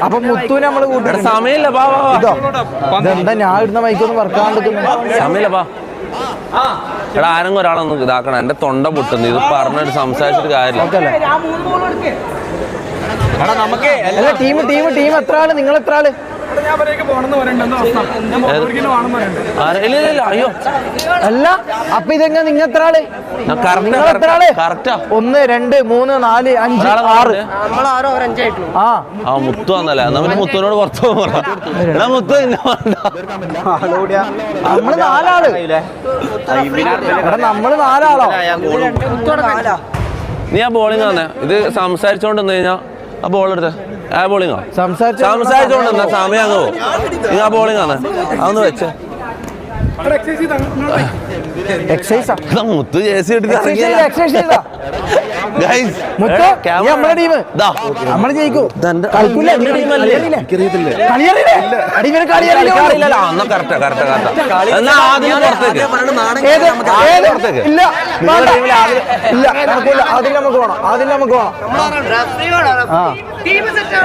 അപ്പൊ മുത്തുവിനെ നമ്മള് കൂട്ടി സമയമില്ല. ഇതെന്താ ഞാൻ ഇടുന്ന മൈക്കൊന്നും വർക്കാണ്ടിരിക്കുന്നു. സമയമില്ലപ്പാ. എടാ ആരെങ്കിലും ഒരാളൊന്ന് ഇതാക്കണം. എന്റെ തൊണ്ട പൊട്ടുന്നു. ഇത് പറഞ്ഞിട്ട് സംസാരിച്ചിട്ട് കാര്യമില്ല. ടീം എത്ര ആള്? നിങ്ങൾ എത്ര ആള്? അയ്യോ അല്ല, അപ്പൊ ഇതെങ്ങനെ നിങ്ങൾ എത്ര ആള്? 1 2 3 4 5 6. ആ മുത്തു വന്നല്ലേ. നമുക്ക് മുത്തുവിനോട് പുറത്തു പോകാം. മുത്തു നമ്മള് 4 ആള്. നമ്മള് 4 ആളോ? നീ ആ ബോളിംഗ് വന്നേ. ഇത് സംസാരിച്ചോണ്ട് വന്നു കഴിഞ്ഞാ ആ ബോൾ എടുത്തേ. ആ ബോളിംഗോ സംസാരിച്ചോണ്ട് സമയം അങ്ങ് പോകും. നീ ആ ബോളിംഗ് ആണ് അതൊന്ന് വെച്ചേ. മുത്തു ജേഴ്സി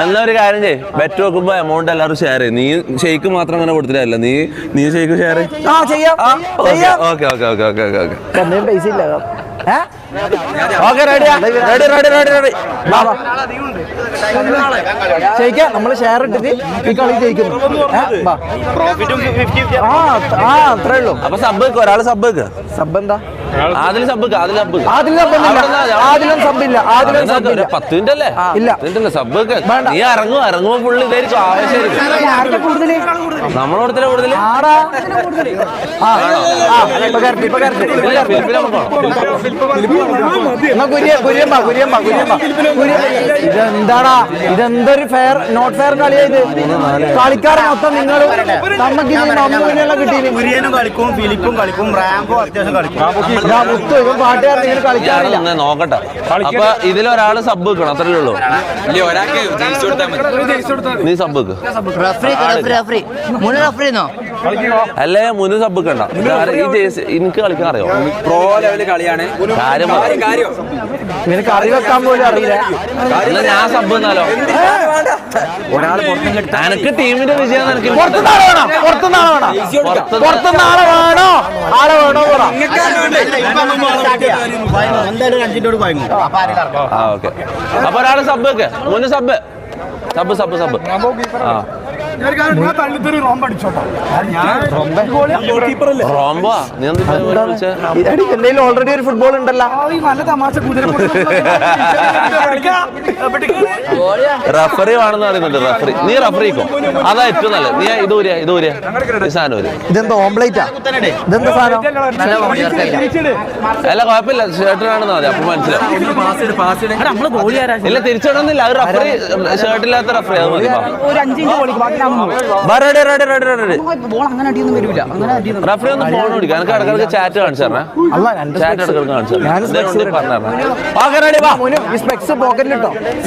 എന്നാ ഒരു കാര്യം ചെയ്യ്. ബെറ്റ് വെക്കുമ്പോ എമൗണ്ട് എല്ലാവരും ഷെയർ ചെയ്യും. നീ ഷെയ്ക്ക് മാത്രം അങ്ങനെ കൊടുത്തില്ല. നീ ഷെയ്ക്ക് ഷെയർ ചെയ്യും. Okay okay okay okay okay okay പൈസ ഇല്ല. നമ്മള് ഷെയർ ഇട്ടിട്ട് ഈ കളി ജയിക്കുന്നു. അത്രേ ഉള്ളൂ. അപ്പൊ സബ് ഒരാള് സബ് എന്താ ആദിലും സബ്ബില്ല. 10 മിനിറ്റ് അല്ലേ? ഇല്ല സബ് നീ ഇറങ്ങുമ്പോ പുള്ളി ഇതായിരിക്കും ആവശ്യമായിരിക്കും. നമ്മളോടത്തിലെ കൂടുതൽ ഇതെന്താടാ? ഇതെന്തൊരു ഫെയർ നോട്ട് ഫെയർ കളിയായത്. കളിക്കാർ മൊത്തം നിങ്ങൾ നമുക്ക് മമ്മൂനെല്ലാം കിട്ടിയില്ല. കളിക്കും ഫിലിപ്പും കളിക്കും റാംബോ അത്യാവശ്യം കളിക്കും. പാട്ടുകാരൻ കളിക്കാറില്ല. നോക്കട്ടെ. അപ്പൊ ഇതിലൊരാള് സബ് വെക്കണം. അത്രേ ഉള്ളൂ. നീ സബ് വെക്ക്. അല്ലേ മുന്നു സബ് വെക്കണ്ട. ഈ ജേഴ്സി എനിക്ക് കളിക്കാൻ അറിയോ? പ്രോ ലെവല് കളിയാണ്. നിനക്ക് കറി വെക്കാൻ പോലും അറിയില്ല. ഞാൻ സബ് എന്നാലോ? എനക്ക് ടീമിന്റെ വിജയം അപ്പൊ ഒരാള് സബ് വെക്ക്. മുന്നു സബ് സബ് സബ് സബ് ആ ഓൾറെഡി ഒരു ഫുട്ബോൾ ഉണ്ടല്ലോ. റഫറി ആണെന്ന് പറയുന്നുണ്ട്. റഫറി നീ റഫറിക്കോ. അതാ ഏറ്റവും നല്ലത്. നീ ഇതൂര്യ സാധനം. ഇതെന്താ ഓംപ്ലേറ്റാ? ഇതെന്താ സാധനം? അല്ല കുഴപ്പമില്ല. ഷർട്ടിലാണെന്ന് മതി. അപ്പൊ മനസ്സിലാവും. ഇല്ല തിരിച്ചിടുന്നില്ല. അത് റഫറി ഷർട്ടില്ലാത്ത റഫറി. അത് മതി. റഫറി ഒന്ന് ഫോൺ വിളിക്കാം. എനിക്ക് ഇടക്കിടക്ക് ചാറ്റ് കാണിച്ചു തരണേ. ചാറ്റ് ഇടക്കിടക്ക് കാണിച്ചു തരണം.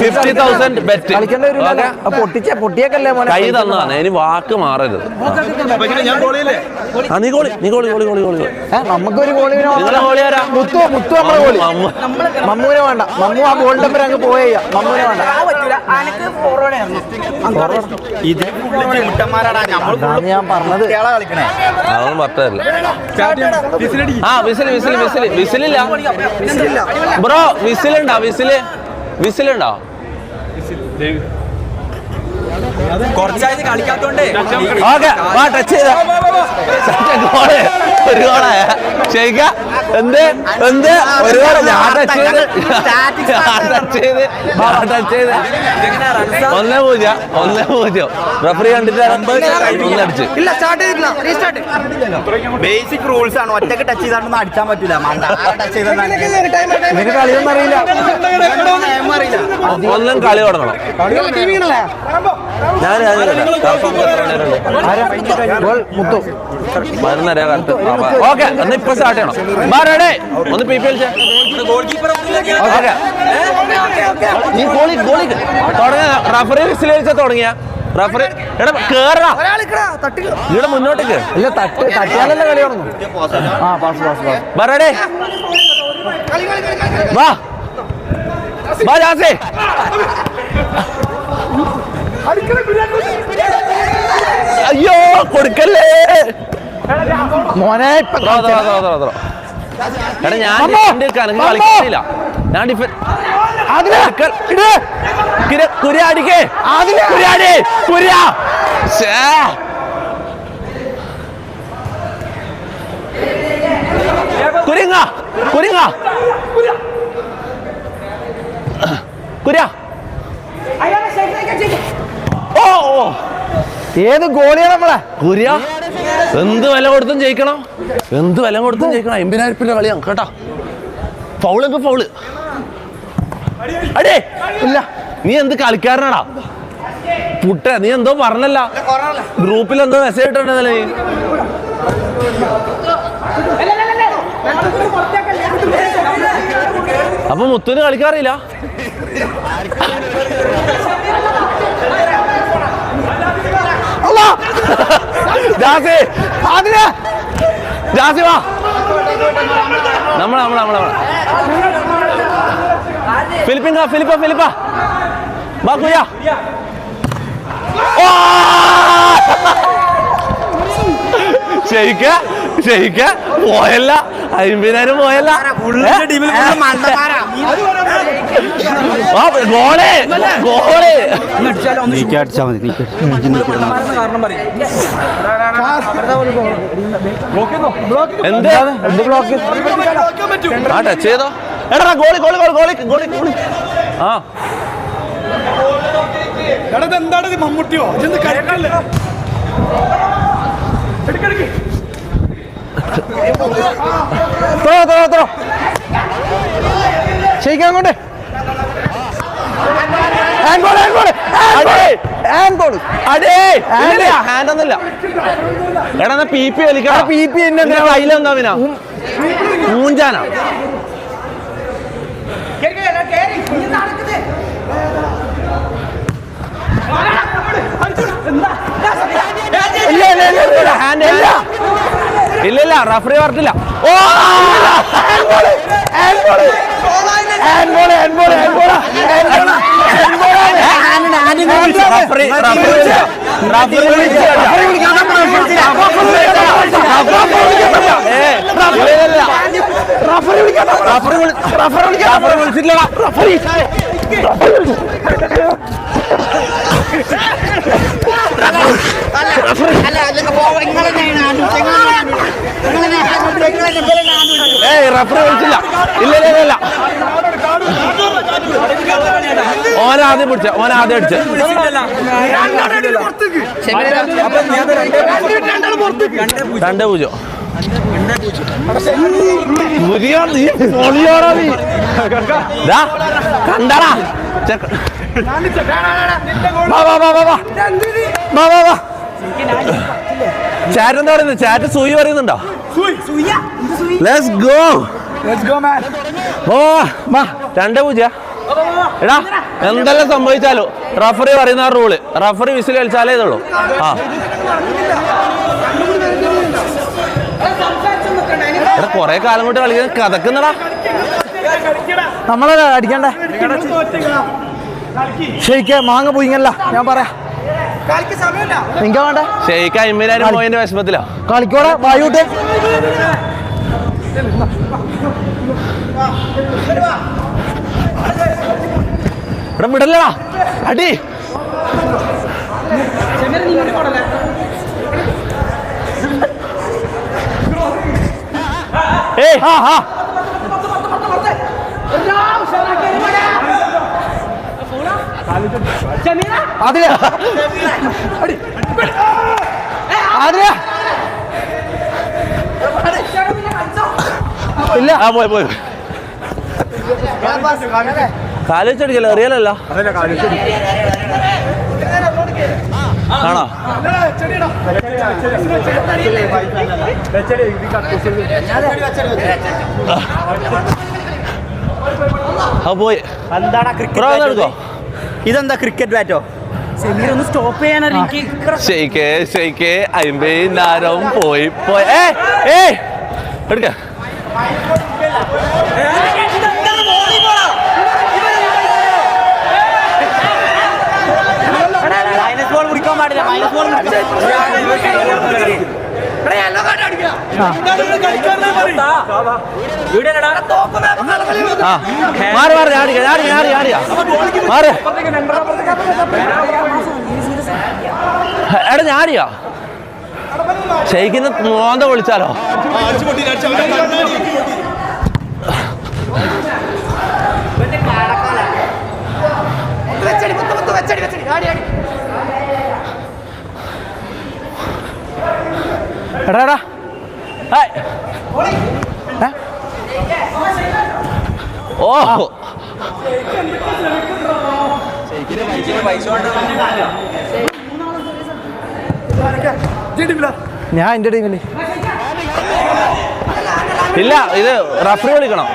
50,000 ബെറ്റ്. കൈ തന്നാണ്. ഇനി വാക്ക് മാറരുത്. നമുക്കൊരു മമ്മൂനെ വേണ്ട. മമ്മു ആ ബോളിന്റെ പേര് അങ്ങ് പോയ. മമ്മൂനെ വേണ്ട. ഞാൻ പറഞ്ഞത് അതൊന്നും പറ്റില്ല. ആ വിസിലില്ല ബ്രോ. വിസിലുണ്ടോ? കുറച്ചായിട്ട് കളിക്കാത്തോണ്ടേ ടച്ച് ചെയ്ത ഒരു ഗോളായ ഷെയ്ക്ക എന്ത് ഒരു ഗോള. ഞാൻ ടച്ച് ചെയ്ത് 1-0 റഫറി കണ്ടിട്ട് ഒന്നടിച്ച്. ബേസിക് റൂൾസ് ആണ്. ഒറ്റക്ക് ടച്ച് ചെയ്താണ്ടൊന്നും അടിച്ചാൻ പറ്റില്ല. കളിയൊന്നും അറിയില്ല. ഒന്നും കളി തുടങ്ങണം. ഞാൻ ഓക്കെ എന്നാ ഇപ്പൊ സ്റ്റാർട്ട് ചെയ്യണം. ഒന്ന് പി പി എൽ തുടങ്ങിയ റഫറി വിസിൽ കളിച്ചാ തുടങ്ങിയ റഫറി എടാ കേറാ ഇവിടെ മുന്നോട്ടേക്ക്. ഇല്ല തട്ടിയാലല്ലേ കളി തുടങ്ങും. ബറഡേ വാ ജാസേ അയ്യോ കൊടുക്കല്ലേ മോനെ എടാ ഞാൻ കളിക്കില്ല ഞാൻ കുര്യ അടിക്കേ കുര്യാടി കുര്യ കുരിങ്ങ കുരിങ്ങ കുര്യ ഓ ഏത് ഗോളിയാണ് നമ്മളെ കുര്യ എന്ത് വില കൊടുത്തും ജയിക്കണം എന്ത് വില കൊടുത്തും ജയിക്കണം 50,000 കളിയാണ് കേട്ടോ ഫൗളെങ്കിൽ ഫൗള് അടേ ഇല്ല നീ എന്ത് കളിക്കാരനാടാ പുട്ട നീ എന്തോ പറഞ്ഞല്ല ഗ്രൂപ്പിൽ എന്തോ മെസ്സേജ് ഇട്ടിട്ടുണ്ടല്ലേ നീ അപ്പൊ മുത്തുന് കളിക്കാറില്ല ജാസി വാ നമ്മളെ ഫിലിപ്പ വാ കുര്യ ശരിക്ക പോയല്ല 50,000 പോയല്ല ഗോളേ എന്ത് ബ്ലോക്ക് ആ ടച്ച് ചെയ്തോ എടാ ഗോളി ആ എന്താണ് മമ്മൂട്ടിയോ ശരിക്കും അങ്ങോട്ട് ഹാൻഡ് ഒന്നുമില്ല എടാ പി പി വലിക്കാം പി പി എന്നെ കയ്യിലെന്താ പിന്നെ മൂഞ്ചാനാ ഇല്ല റഫറി പറഞ്ഞില്ല ഓ റഫറി വിളിച്ചില്ല ഇല്ല ഓനാദ്യം പിടിച്ച ഓനാദ്യം അടിച്ച രണ്ട് പൂജ്യം കണ്ടടാ ചാറ്റ് എന്താ പറയുന്നത് ചാറ്റ് സൂയി പറയുന്നുണ്ടോ ലെറ്റ്സ് ഗോ ഓ 2-0 എടാ എന്തെല്ലാം സംഭവിച്ചാലോ റഫറി പറയുന്ന റൂള് റഫറി വിസിൽ കളിച്ചാലേ ഇതുള്ളൂ ആ എടാ കൊറേ കാലം കൊണ്ട് കളിക്കാൻ കഥക്കുന്നടാ നമ്മളെ അടിക്കണ്ടേ ശരിക്കും മാങ്ങ പോയിങ്ങല്ല ഞാൻ പറയാ നിങ്ങ വേണ്ട ഷെയ്ക്ക് 50,000 പോയിന്റ് വിഷമത്തിലാ കളിക്കോടെ വായൂട്ട് ഇവിടെ വിടല്ലടാ അടി ഏയ് ഹാ ഹാ അതിലെ അതിലെ ഇല്ല ആ പോയി കാലിച്ചടിക്കല്ലോ അറിയാലല്ലോ ആണോ ആ പോയി എടുക്കോ ഇതെന്താ ക്രിക്കറ്റ് ബാറ്റോ ഒന്ന് സ്റ്റോപ്പ് ചെയ്യാനോ ഷെയ്ക്കേ 50,000 പോയി എടുക്ക കൊടുക്കാൻ പാടില്ല. മാറി മാറി ഞാടിയാ മാറി എടാ ഞാടിയാ ഷെയ്ക്കിന്ന് മോന്ത വിളിച്ചാലോ? എടാ എടാ ഓ ഞാൻ എൻ്റെ ടീമില് ഇല്ല. ഇത് റഫറി വിളിക്കണം.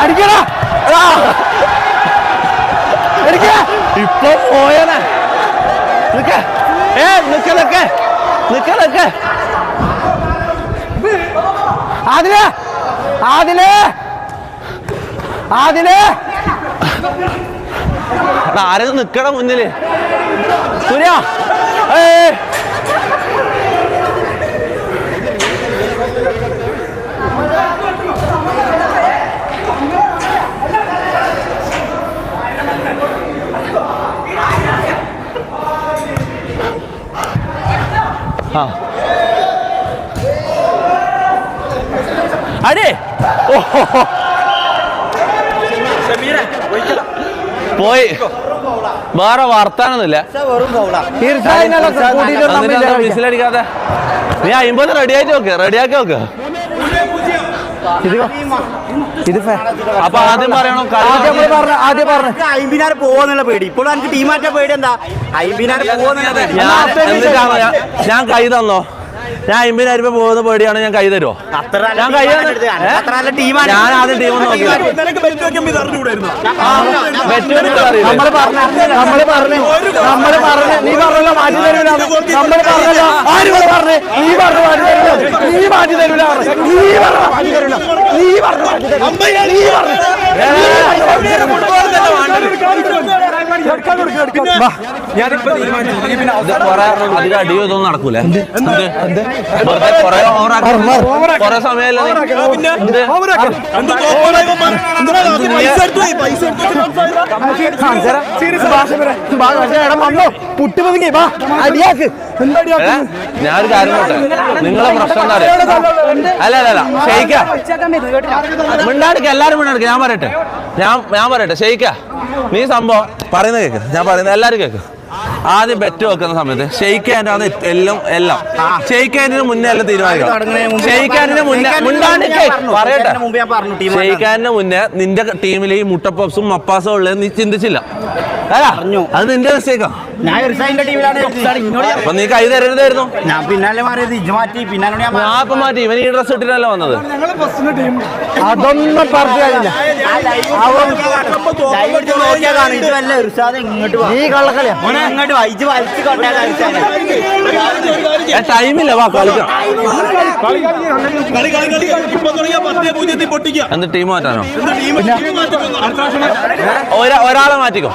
അടിക്കടാ ഇപ്പൊ പോയനെ നിക്ക് ആദിലേ ആരും നിക്കട മുന്നില്. സൂര്യ അടേ പോയി. വേറെ വർത്താനൊന്നുമില്ല. വിസിലടിക്കാതെ നീ 50 റെഡിയാക്കി നോക്ക്. അപ്പൊ ആദ്യം പറയണം. ആദ്യം പറഞ്ഞു 50 പോകുന്നുള്ള പേടി. ഇപ്പോൾ എനിക്ക് ടീമാറ്റ പേടി എന്താ? 50 പോകുന്നുള്ള പേടി. ഞാൻ കൈ തന്നോ? ഞാൻ 50,000 രൂപ പോകുന്ന പേടിയാണ്. ഞാൻ കൈ തരുമോ? ഞാൻ കൈ ഞാൻ ആദ്യം ടീം നീ പറഞ്ഞല്ലോ മാറ്റി തരൂല. നമ്മള് പറഞ്ഞല്ലോ ആര് പറഞ്ഞു? നീ പറഞ്ഞു മാറ്റി തരൂല. നീ മാറ്റി തരൂല. നീ പറഞ്ഞു മാറ്റി തരൂല. നീ പറഞ്ഞു മാറ്റി തരൂല. അധികം അടിയോ ഇതൊന്നും നടക്കൂലേ? കൊറേ സമയമല്ലോ. പുട്ടി പതുങ്ങി അടിയാക്ക്. ഞാനൊരു കാര്യം നോട്ടെ. നിങ്ങളെ പ്രശ്നം എന്താ അറിയാം? അല്ല ഷെയ്ക്ക മിണ്ടാടിക്ക. എല്ലാരും മിണ്ടാടിക്ക. ഞാൻ പറയട്ടെ ഷെയ്ക്ക, നീ സംഭവം പറയുന്നത് കേക്ക്. ഞാൻ പറയുന്നത് എല്ലാരും കേക്ക്. ആദ്യം ബെറ്റ് വെക്കുന്ന സമയത്ത് ഷെയ്ക്കാനാണ് എല്ലാം ഷെയ്ക്കാനിന് മുന്നേ എല്ലാം തീരുമാനിക്കണം. ഷെയ്ക്കാനിന് മുന്നേ നിന്റെ ടീമിൽ ഈ മുട്ടപ്പപ്സും മപ്പാസും ഉള്ളത് നീ ചിന്തിച്ചില്ല. അത് നിന്റെ മിസ്റ്റേക്കാ. അപ്പൊ നീ കൈ തരരുതായിരുന്നു. ഞാൻ പിന്നാലെ മാറ്റി. ഞാൻ ഇപ്പൊ മാറ്റി. ഇവൻ ഈ ഡ്രസ് ഇട്ടിട്ടല്ല വന്നത്. അതൊന്നും പറഞ്ഞില്ല. നീ കള്ളക്കളിയാ. ടൈമില്ല. വാ കളിക്കാം. എന്ത് ടീം മാറ്റാനോ? ഒരാളെ മാറ്റിക്കോ.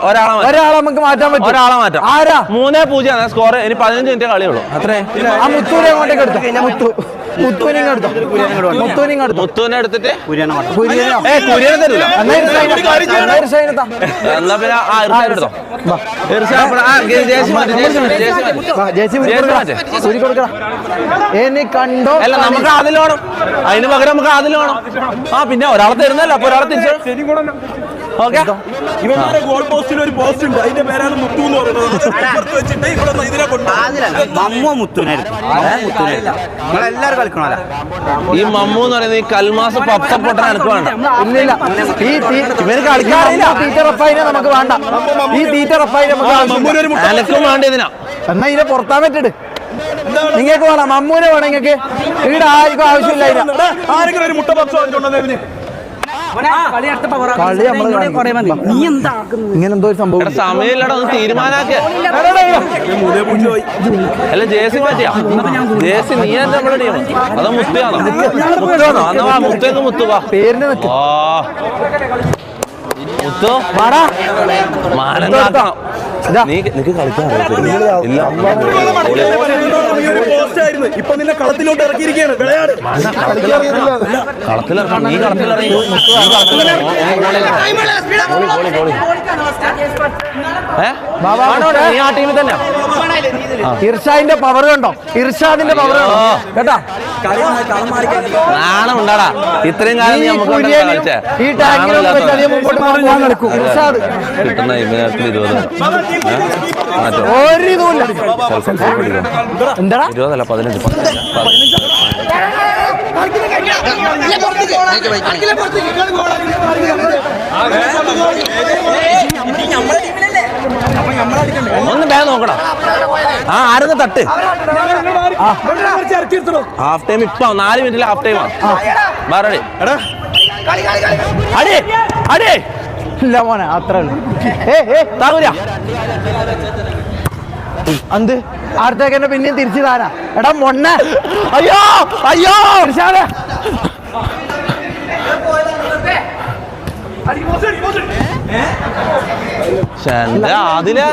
ഒരാളെ നമുക്ക് മാറ്റാൻ പറ്റും. ഒരാളെ മാറ്റാം. ആരാ? 3-0 സ്കോർ. ഇനി 15 മിനിറ്റ് കളിയുള്ളൂ. അത്രേ. ആ മുത്തൂനെ അങ്ങോട്ടേക്ക് എടുത്തു. മുത്തുവിനെ എടുത്തിട്ട് കുര്യനെ തരൂല. എന്നാ പിന്നെ എടുത്തോ. കണ്ടോ? അല്ല നമുക്ക് അതിൽ വേണം. അതിന് പകരം നമുക്ക് അതിൽ വേണം. പിന്നെ ഒരാളെ തരുന്നല്ലോ. അപ്പൊ ഒരാളെ തിരിച്ചു. ഓക്കെ. ഗോൾ പോസ്റ്റിൽ ഒരു പോസ്റ്റ് ഉണ്ട്. അതിന്റെ പേരാണ് മുത്തു എന്ന് പറയുന്നത്. ഈ മമ്മു എന്ന് പറയുന്നത് ഈ കൽമാസ് പപ്പ പൊട്ടാൻ എനിക്ക് വേണ്ട. ഇല്ലില്ല. ഇവര് കളിക്കാറില്ല. തീറ്ററപ്പായിനെ നമുക്ക് വേണ്ട. ഈ തീറ്ററപ്പായി എനക്കും വേണ്ട ഇതിനാ. എന്നാ ഇതിനെ പുറത്താൻ പറ്റിട്ട് നിങ്ങൾക്ക് വേണം. മമ്മൂനെ വേണം നിങ്ങൾക്ക്. ഇവിടെ ആർക്കും ആവശ്യമില്ല. ആരെങ്കിലും ഒരു മുട്ട പപ്സ് വാങ്ങിച്ചോണ്ടോ? കളി ഇങ്ങനെ എന്തോ ഒരു സംഭവം സമയമില്ലടാ ഒന്ന് തീരുമാനാക്കിയ അല്ല ജേസി മാറ്റിയാ ജേസി നീ എന്റെ നമ്മുടെ ടീം അതോ മുത്തുയാണോ അന്നാ മുത്തേക്ക് മുത്തുവാ പേരിന് നിൽക്കും മുത്തു മാനം കാക്കണം നിനക്ക് കളിക്കാൻ ഇല്ല ഇപ്പൊ നിന്നെ കളത്തിലോട്ട് ഇറക്കിയിരിക്കുകയാണ് വിളയാട് കളത്തിലിറക്കണം നീ കളത്തിലിറങ്ങി നീ ആ ടീമിൽ തന്നെ ഇർഷാദിന്റെ പവർ കണ്ടോ ഇർഷാദിന്റെ പവർ കണ്ടോ കേട്ടാ നാണം ഉണ്ടാടാ ഇത്രയും കാലം നീ നമുക്ക് കളിച്ചേ ഈ ടാങ്കിൽ മുമ്പോട്ട് പോകാൻ കളിക്കും ഇർഷാദ് കിട്ടുന്ന ഇവനത്തിൽ 20 ഒരു ഇതുമില്ല എന്താടാ 20 അല്ല 15 ഒന്ന് ബാഗ് നോക്കണം ആ ആരൊക്കെ തട്ട് ഹാഫ് ടൈം ഇപ്പൊ 4 മിനിറ്റിൽ ഹാഫ് ടൈമാണ് വേറെ അടി അടി ഇല്ല മോനെ അത്ര താകൂല എന്ത് അടുത്തേക്ക് എന്നെ പിന്നെയും തിരിച്ചു താരാ എടാ മൊണ്ണ അയ്യോ അയ്യോ ഇർഷാദേ അതില്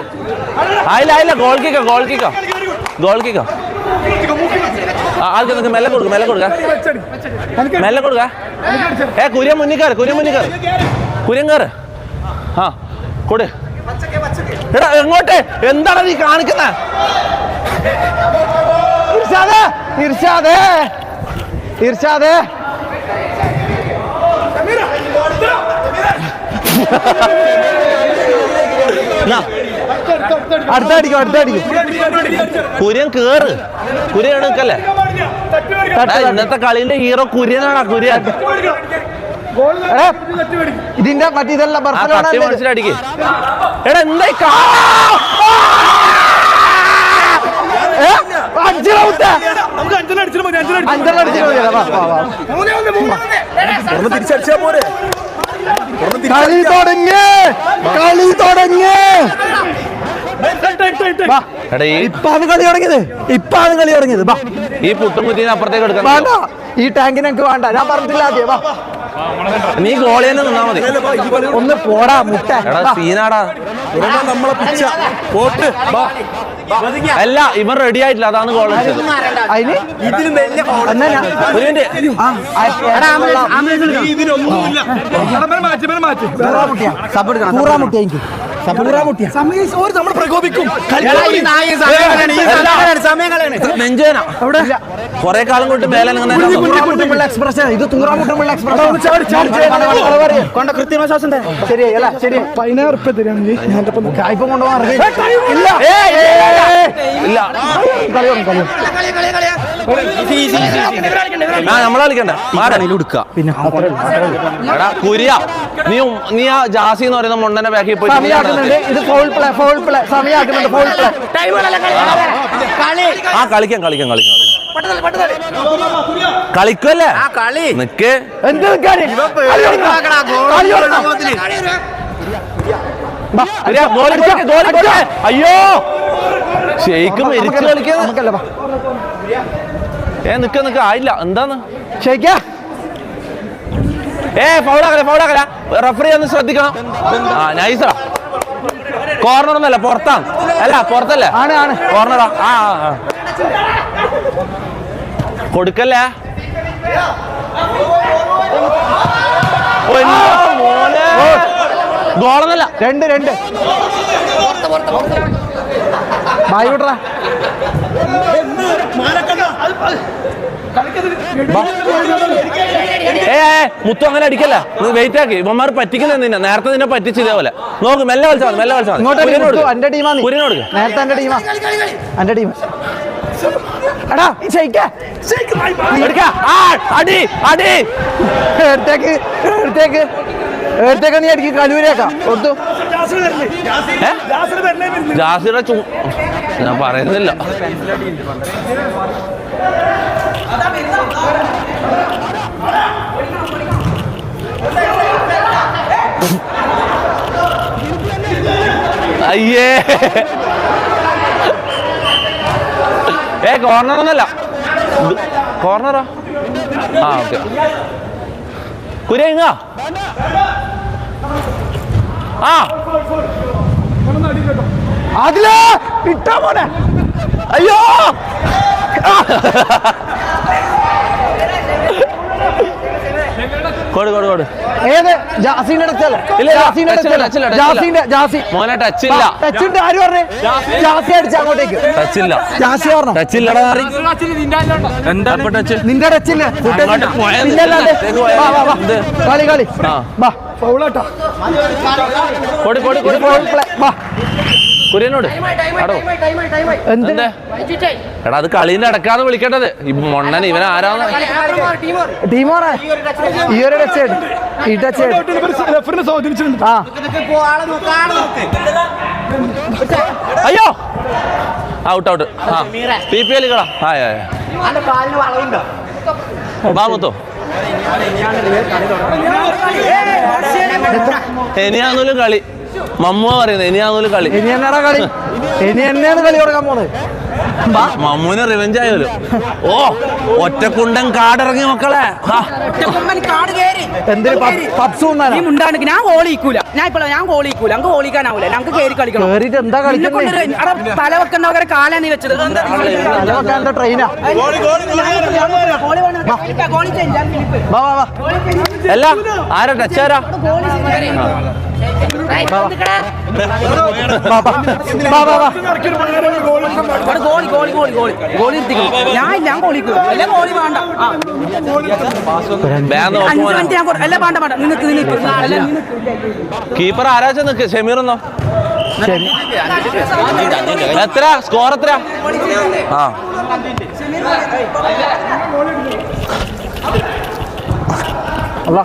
ആയില്ല ഗോൾ കിക്കോ ആൾക്ക് നിനക്ക് മെല്ലെ കൊടുക്ക മെല്ലെ കൊടുക്ക കുര്യൻ മുന്നിൽ കയറ് ആ കൊടു എടാ എങ്ങോട്ട് എന്താണ് നീ കാണിക്കുന്ന ഇർഷാദേ അടുത്തടിക്കും കുര്യൻ കേറ് കുര്യൻ എടുക്കല്ലേ ഇന്നത്തെ കളിന്റെ ഹീറോ കുര്യനാണ് കുര്യൻ ഇതിന്റെ മറ്റേ ഇതല്ല മനസ്സിലടിക്ക് എടാ എന്തായി തിരിച്ചടിച്ചാ പോരെ കളി തുടങ്ങി ഇപ്പാണ് കളി തുടങ്ങിയത് ഈ പുട്ടും കുറ്റീനെ അപ്പുറത്തേക്ക് എടുക്കാം ഈ ടാങ്കിന് എനിക്ക് വേണ്ട ഞാൻ പറഞ്ഞിട്ടില്ല ആദ്യം വാ നീ ഗോളി തന്നെ നിന്നാ മതി ഒന്ന് പോടാ മുട്ട സീനാടാ നമ്മളെ പിച്ച പോട്ട് അല്ല ഇവൻ റെഡി ആയിട്ടില്ല അതാണ് ഗോൾ അതിന് നമ്മൾ പ്രകോപിക്കും നെഞ്ചേന കൊറേ കാലം കൊണ്ട് എക്സ്പ്രഷൻ ഇത് തൂറാമുട്ടുള്ള എക്സ്പ്രഷൻ കൃത്യമായ ശ്വാസം ശരിയല്ല ശരി 16 ഉറുപ്പിക തരാണെങ്കിൽ ഞാൻ കായ്പം കൊണ്ടുപോകാൻ ഇല്ല നമ്മളെ കളിക്കണ്ട മാറെടുക്ക പിന്നെ കുരിയ നീ ആ ജാസി എന്ന് പറയുന്ന മൊണ്ണനെ ബാക്കി പോയി ഇത് ഫൗൾ പ്ലേ സമയമാക്കുന്നുണ്ട് ഫൗൾ പ്ലേ ആ കളിക്കാം കളിക്കുമല്ലേ നിക്ക് എന്ത് അയ്യോ ഷെയ്ക്ക് മരിച്ചു കളിക്കാ നിക്ക ആയില്ല എന്താന്ന് ഷെയ്ക്കാ ഫൗളാക്കല റഫറി ഒന്ന് ശ്രദ്ധിക്കണം ആ നൈസറാ കോർണർ ഒന്നല്ല പുറത്താണ് അല്ല പുറത്തല്ലേ കോർണറാ ആ കൊടുക്കല്ലേ ഗോളൊന്നല്ല 2 ബായ് വിടറാ മുത്തു അങ്ങനെ അടിക്കല്ല നീ വെയിറ്റ് ആക്കി ഇവന്മാർ പറ്റിക്കുന്ന നിന്നെ നേരത്തെ നിന്നെ പറ്റിച്ച് ഇതേപോലെ നോക്ക് മെല്ലെ കളിച്ചാൽ എന്റെ ടീമാണ് നേരത്തെ എന്റെ ടീമാ എന്റെ ടീം എടാ എടുത്തേക്ക് നീ അടിക്ക് കലൂരേക്കാം ഒത്തു ജാസിയുടെ ഞാൻ പറയുന്നില്ല കോർണർ ഒന്നല്ല, കോർണറോ? ആ ഓക്കെ. കുരങ്ങ ആ അതിലേ ഇട്ടാ മോനെ. അയ്യോ കൊടു കൊടു കൊടു. ഏത് ജാസിന്റെ അടുത്തല്ലേ? മോനെ ടച്ച് ഇല്ല. ടച്ച് ഉണ്ട്. ആര് പറഞ്ഞു? ജാസി അടിച്ച അങ്ങോട്ടേക്ക്. ടച്ച് ഇല്ല. ജാസി പറഞ്ഞു ടച്ച് ഇല്ല. എന്താ ടച്ച്? നിന്റെ ടച്ചില്ല. കളി കളി കൊടു കൊടു കൊടു. കുര്യനോട് എന്തേ? എടാ അത് കളീന്റെ അടക്കാന്ന് വിളിക്കേണ്ടത്. ഈ മൊണ്ണൻ ഇവൻ ആരാന്ന്? ടീമോറെ ഈ ഒരു ടച്ച് ഈ ടച്ച് ആ. അയ്യോ ഔട്ട് ഔട്ട്. PPL കളാ. ബാമുത്തോ ഇനിയാന്നൂലും കളി. മമ്മു പറയുന്നത് ഇനിയാന്നൂലും കളി. ഇനി എന്നാടാ കളി? ഇനി എന്നെയാണ് കളി തുടങ്ങാൻ പോണത്. മമ്മൂന് റിവെഞ്ച് ആയാലോ. ഓ ഒറ്റക്കുണ്ടൻ കാടിറങ്ങി മക്കളെ. എന്തിന് പപ്സ് മുണ്ടാണ്ട് ഞാൻ ഗോളിക്കൂല. ഞാൻ ഗോളിക്കൂല. ഞങ്ങൾക്ക് ഗോളിക്കാനാവൂല. ഞങ്ങൾക്ക് കയറി കളിക്കണം. കേറിട്ട് എന്താ കളിക്കുന്നത്? തല വെക്കുന്ന പകരം കാലാ നീ വെച്ചത്. എന്താ ട്രെയിനാ? അല്ല ആരാ ടച്ച് ആരാ? ഞാൻ ഗോളിക്കൂല. അല്ല ഗോളി വേണ്ട. 5 മിനിറ്റ് ഞാൻ അല്ല വേണ്ട വേണ്ട. നിനക്ക് കീപ്പർ ആരാച്ച നിക്ക്. ഷമീറെന്നോ? എത്ര സ്കോർ എത്ര? ആ അല്ല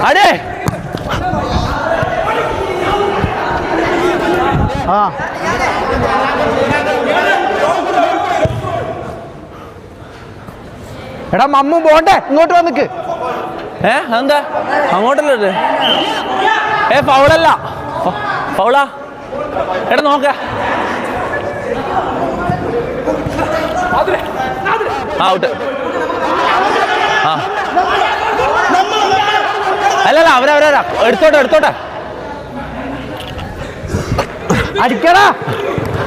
അടേ ആ എടാ മമ്മു പോണ്ടേ? ഇങ്ങോട്ട് വന്നിക്ക്. എന്താ അങ്ങോട്ടല്ലേ? ഫൗളല്ല. ഫൗളാ? എടാ നോക്ക. ഔട്ട്. ആ അല്ലല്ല അവരവരാ എടുത്തോട്ടെ എടുത്തോട്ടെ. അടിക്കടാ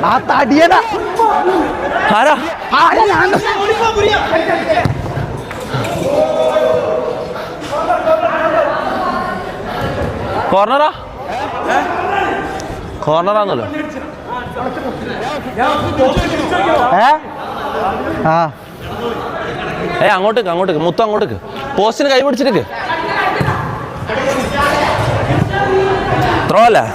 ആ തടിയടാ. ആരാ? കോർണറാ? കോർണറാന്നല്ലോ. അങ്ങോട്ടേക്ക് അങ്ങോട്ടേക്ക് മുത്തം അങ്ങോട്ടേക്ക്. പോസ്റ്റിന് കൈ പിടിച്ചിട്ട് ത്രോ അല്ലേ?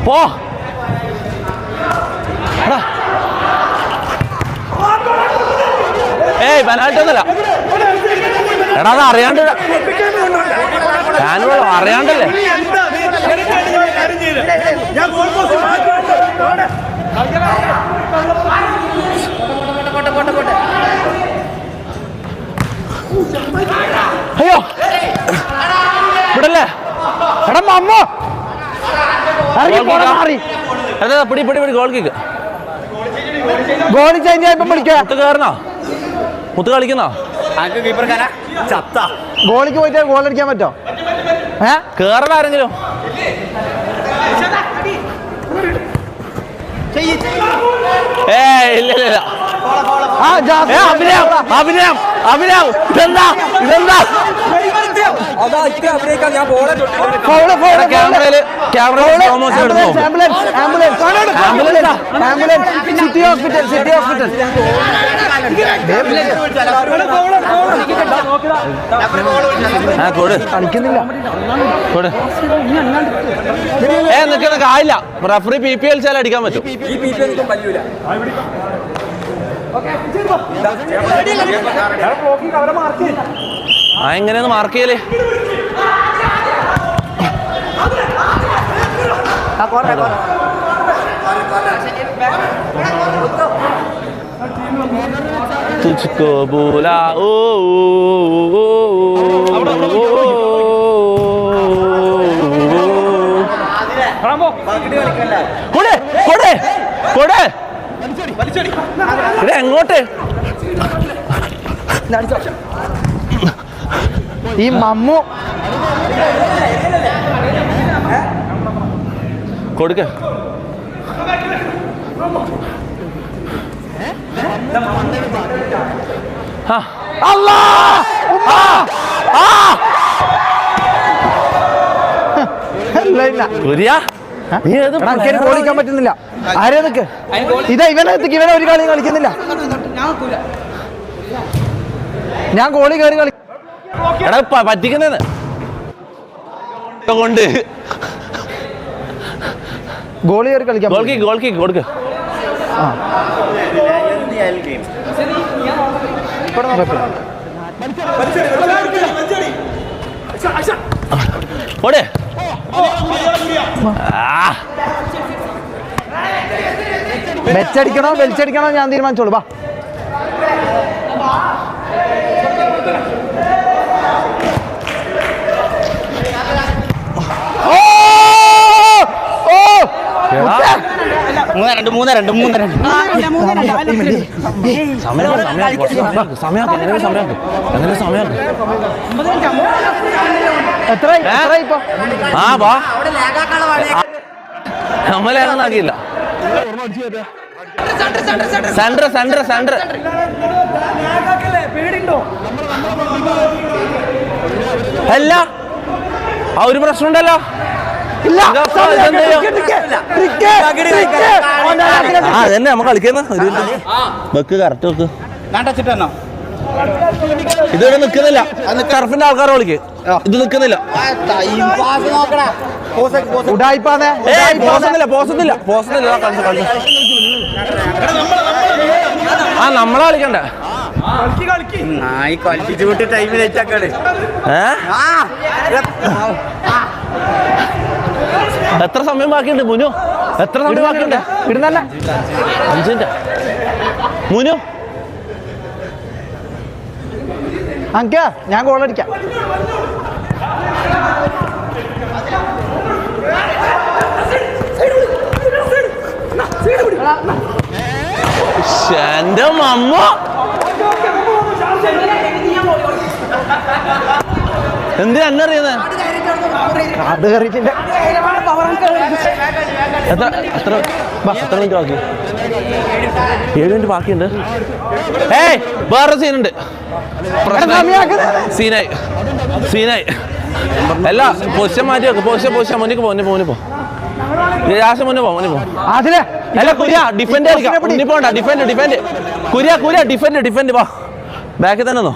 പോ പെനാൽറ്റി ഒന്നല്ല. എടാ അത് അറിയാണ്ട് ഞാനും അറിയാണ്ടല്ലേ. അയ്യോ ഇവിടല്ലേ? എടാ മമ്മു പിടി പിടി പിടി. Goal kick. ഗോൾ ചേഞ്ച് ആയപ്പോ വിളിക്കാം. മുത്ത് കയറുന്നോ? മുത്ത് കളിക്കുന്നോ? ഗോളിക്ക് പോയിട്ട് ഗോൾ അടിക്കാൻ പറ്റോ? കേറണ ആരെങ്കിലും? ഇല്ല ഇല്ല. അഭിനയം അഭിനയം അഭിനയം. ഇതെന്താ ഇതെന്താ? ക്യാമറയില് സിറ്റി ഹോസ്പിറ്റൽ സിറ്റി ഹോസ്പിറ്റൽ. കളിക്കുന്നില്ല. നിൽക്കുന്ന ആയില്ല. റഫറി PPL ചാൽ അടിക്കാൻ പറ്റും. എങ്ങനെയാന്ന് മാർക്ക് ചെയ്യലേ? തുझको बोला ओ എങ്ങോട്ട് ഈ മമ്മു കൊടുക്ക. ഓടിക്കാൻ പറ്റുന്നില്ല. ആരെ നിക്ക് ഇതാ ഇവനെ ഒരു കളി കളിക്കുന്നില്ല. ഞാൻ ഗോളി കയറി കളി പറ്റിക്കുന്നേന്ന് കൊണ്ട് ഗോളി കയറി കളിക്കാം. ഗോൾക്കി കൊടുക്ക. ഓടെ വെച്ചടിക്കണോ വലിച്ചടിക്കണോ ഞാൻ തീരുമാനിച്ചോളൂ. വാ നമ്മളാക്കിയില്ല. സെന്റർ അല്ല ആ ഒരു പ്രശ്നം ഉണ്ടല്ലോ. അതന്നെ നമ്മ കളിക്കുന്ന വെക്ക് കറക്റ്റ് വെക്ക്. ഇതിവിടെ നിക്കുന്നില്ല. ടർഫിന്റെ ആൾക്കാരെ വിളിക്ക്. ഇത് നിക്കുന്നില്ല. ആ നമ്മളെ കളിക്കണ്ടേ. എത്ര സമയം ബാക്കിയുണ്ട് മുനു? എത്ര സമയം ബാക്കിയുണ്ട്? ഇടുന്നല്ല 5 മിനിറ്റ്. മുനു അങ്ക ഞാൻ ഗോളടിക്കാം. എന്റെ മമ്മ എന്ത് എന്നറിയുന്നേ? അത് കയറിയിട്ടില്ല. എത്ര മിനിറ്റ് ബാക്കി? 7 മിനിറ്റ് ബാക്കിയുണ്ട്. ഏയ് വേറെ സീനുണ്ട്. സീനായി അല്ല പൊസിഷൻ മാറ്റി വെക്ക്. പൊസിഷൻ മുന്നിക്ക് പോ. മുന്നേ പോ. അല്ല കുര്യ ഡിഫൻഡ് കളിക്കാം. മുന്നിൽ പോണ്ട. ഡിഫൻഡ് കുര്യ ഡിഫൻഡ് വാ. ബാക്കിൽ തന്നെ നോ.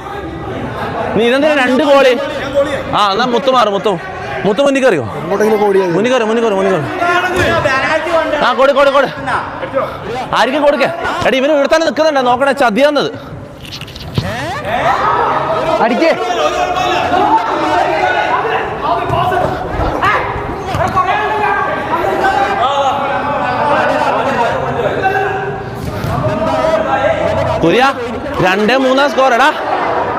നീ ഇതെന്താ 2 ഗോളി? ആ എന്നാ മുത്തു മുന്നിൽ കയറിയോ? മുന്നിൽ കയറി. ആ കൊടു ആയിരിക്കും കൊടുക്കേ. എടാ ഇവന് ഇവിടെ തന്നെ നിൽക്കുന്നുണ്ടോ നോക്കണേ. ചതിയാന്നത് അടിക്കേ. കുര്യ 2-3 സ്കോർ. എടാ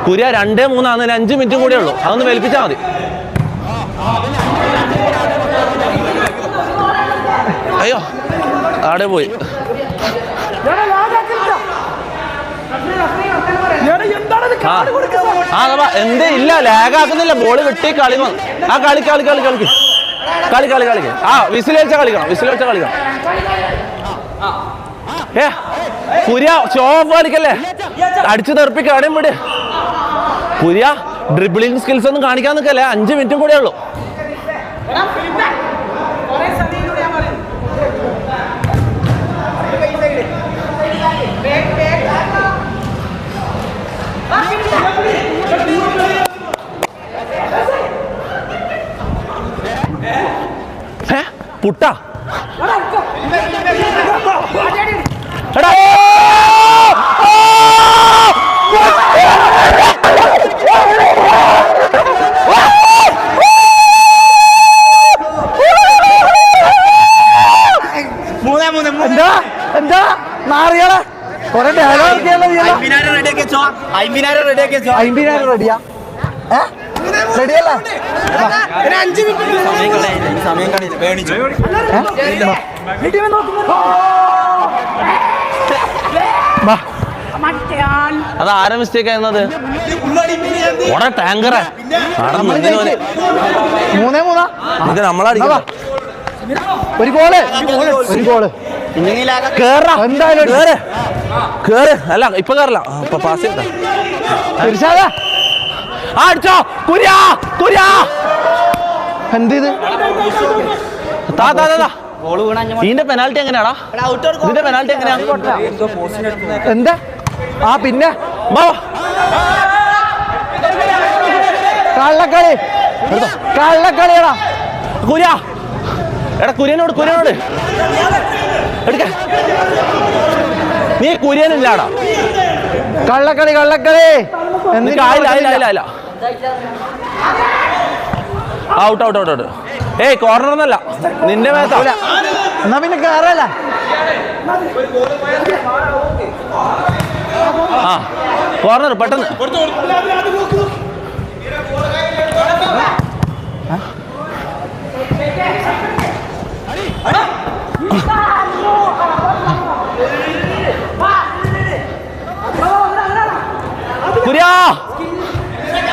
കുര്യ 2-3 5 മിനിറ്റും കൂടെ ഉള്ളൂ. അതൊന്ന് വലിപ്പിച്ചാൽ മതി. അയ്യോ അവിടെ പോയി. എന്തേ ഇല്ല ലാഗാക്കുന്നില്ല. ബോള് കിട്ടി കളി വന്നു. ആ കളി ആ വിസിൽ വെച്ച കളിക്കണം. കുര്യ ഷോ ഓഫ് കളിക്കല്ലേ. അടിച്ചു തെറിപ്പിക്കുക. അവിടെയും വിട്. കുര്യ ഡ്രിബിളിംഗ് സ്കിൽസ് ഒന്നും കാണിക്കാൻ നിൽക്കല്ലേ. 5 മിനിറ്റും കൂടെ ഉള്ളൂ. പുട്ടാ എടാ എന്താ നാറിയാളെ കൊറേ ഡയലോഗ് 50,000 റെഡിയാക്കിയ 50,000 റെഡിയാ? റെഡിയല്ലേ? സമയം കളയില്ല വേണിച്ചു അത് ആരാ മിസ്റ്റേക്ക് ആയിരുന്നത്? ടാങ്കറാ 3-3 നമ്മളടിക്കാം. ഒരു ഗോള് എന്തായാലും കേറ്. അല്ല ഇപ്പൊ കേറില്ല, പാസ് ചെയ്താ അടിച്ചോ. എന്ത് ഇത്? ഇതിന്റെ പെനാൽറ്റി എങ്ങനെയാടാ? ഇതിന്റെ പെനാൽറ്റി എങ്ങനെയാ? എന്താ? ആ പിന്നെ കള്ളക്കളിയാടാ. കുര്യനോട് എടുക്ക. നീ കുര്യനില്ലാടാ. കള്ളക്കളി ഔട്ട്. ഏയ് കോർണർ ഒന്നല്ല, നിന്റെ മേത്താ. എന്നാ പിന്നെ കേറല്ല. ആ കോർണർ പെട്ടെന്ന്.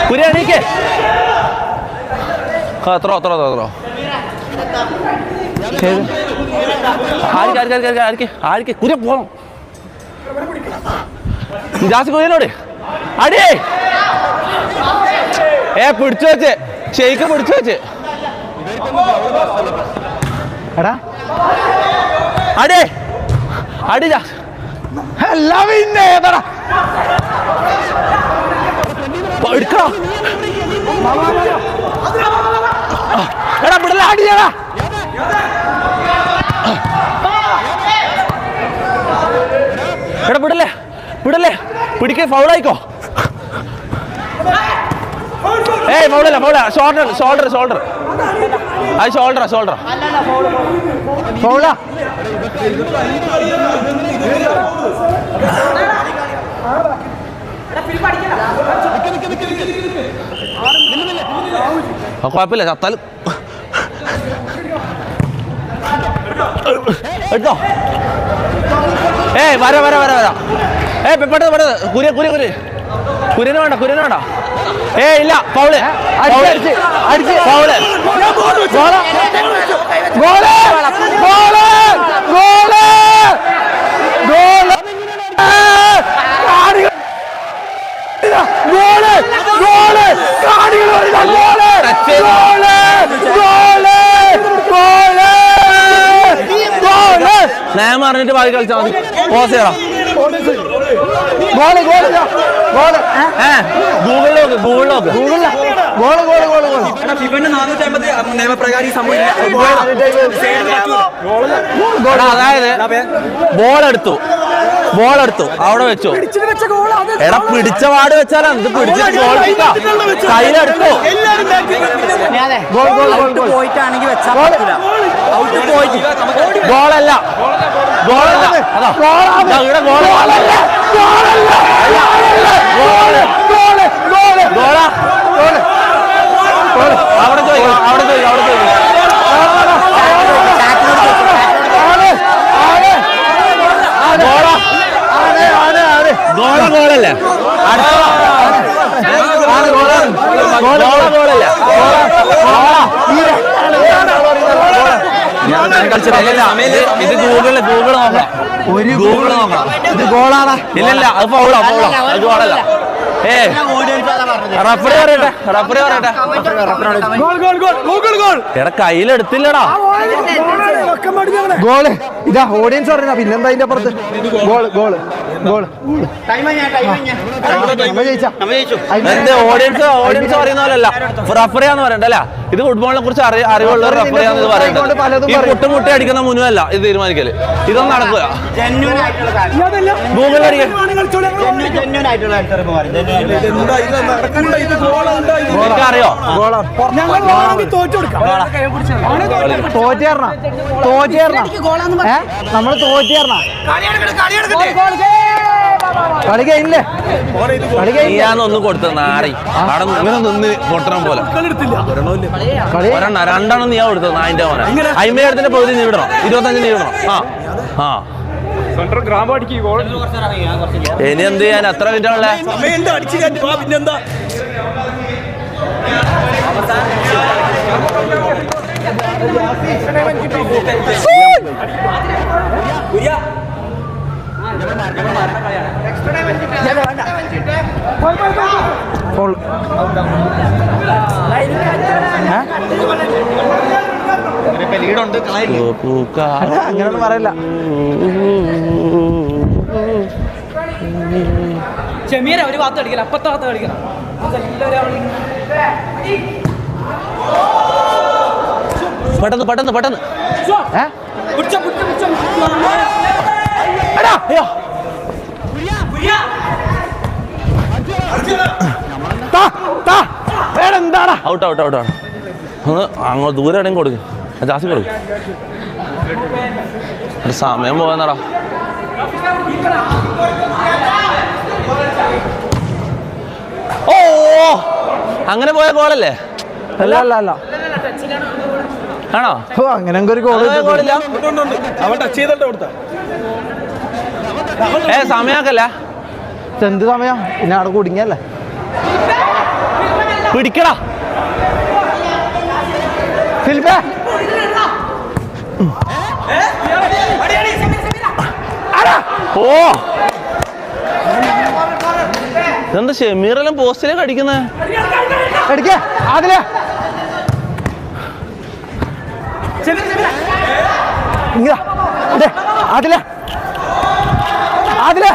കുര്യ എണീക്ക്. എത്രോ ആർക്ക് കുര്യ പോണം. ജാസി കുര്യനോട് അടിയേ. പിടിച്ചു വെച്ച് ഷെയ്ക്ക് പിടിച്ചു വെച്ച്. എടാ അടി എടുക്കണോ? എടാ വിടല. അടിയടാ. എടാ വിടല്ലേ. പിടിക്ക. ഫൗളായിക്കോ. ഏയ് ഫൗളല്ല. ഷോൾഡർ അത് ഷോൾഡർ. ഫൗളാ. കുഴപ്പമില്ല, ചത്താലും എടുത്തോ. ഏയ് വരാ. പെട്ടെന്ന് കുര്യന് വേണ്ട. ഏയ് ഇല്ല, ഫൗള്. ഞാൻ പറഞ്ഞിട്ട് ബാക്കി കളിച്ചാൽ മതി. പോസ് ചെയ്യണം. അതായത് ബോളെടുത്തു അവിടെ വെച്ചു. എടാ പിടിച്ച പാട് വെച്ചാലാ ഇത് പിടിച്ചിട്ട് കയ്യിലെടുത്തു. പോയിട്ടാണെങ്കിൽ ഗോളല്ല അവിടെ ഗോളല്ലേ? ഇത് ഗൂഗിള് നോക്കാം. ഇത് ഗോളാണ്. ഇല്ലല്ല, അത് ഫൗളാ. അത് ഗോളല്ല. റഫറി പറയട്ടെ. എടാ കയ്യിലെടുത്തില്ലടാ. ഗോള്. ഇതാ ഓഡിയൻസ് പറയുന്ന. പിന്നെന്താ അതിന്റെ അപ്പുറത്ത്? ഗോള്. ഓഡിയൻസ് പറയുന്ന പോലല്ല, റഫറിയാന്ന് പറയണ്ടല്ല. ഇത് ഫുട്ബോളിനെ കുറിച്ച് അറിവുള്ള റഫറിയാന്ന് പറയുന്നത്. ഈ മുട്ടുമുട്ടി അടിക്കുന്ന മുന്നുമല്ല ഇത് തീരുമാനിക്കല്. ഇതൊന്നും നടക്കുക. ഗൂഗിളിൽ അറിയോ? നമ്മള് തോറ്റേർന്ന കളി കഴിഞ്ഞില്ലേ? കളി കഴിഞ്ഞ ഒന്ന് കൊടുത്ത നാറി അവിടെ ഇങ്ങനെ നിന്ന് പൊട്ടണം പോലെ കളി രണ്ടെണ്ണം നീ കൊടുത്തത് നായിന്റെ മോനെ. 50,000 പകുതി നീ വിടണം, 25 നീ വിടണം. ആ ഇനി എന്ത് ചെയ്യാൻ? എത്ര മിനിറ്റ് ഉള്ളേ? പിന്നെന്താ അങ്ങനൊന്നും പറയില്ല. ചെമീര ഒരു ഭാഗത്ത് കളിക്കണം, അപ്പത്തെ ഭാഗത്ത് കളിക്കണം. പെട്ടെന്ന് പെട്ടെന്ന് പെട്ടെന്ന് എന്താടാ ഔട്ട് ഔട്ട് ഔട്ട് ആണ്. അങ്ങോട്ട് ദൂരെ എവിടെയും കൊടുക്കും, ജാസ്തി കൊടുക്കും. സമയം പോകാന്നാടാ. ഓ അങ്ങനെ പോയ ഗോളല്ലേ? അല്ല അല്ല അല്ല ആണോ? അങ്ങനെ ഒരു ഗോളില്ല. അവൻ ടച്ച് ചെയ്തിട്ട് കൊടുത്ത സമയാക്കല്ല. എന്ത് സമയം? പിന്നെ അവിടെ കുടുങ്ങിയല്ലേ? പിടിക്കടാ ഫിലിപ്പേ. ഓ ഇതെന്താ ഷെമീറെല്ലാം പോസ്റ്റിലേക്ക് അടിക്കുന്നേ? എടുക്കേ അതിലേ അതിലേ അതിലേ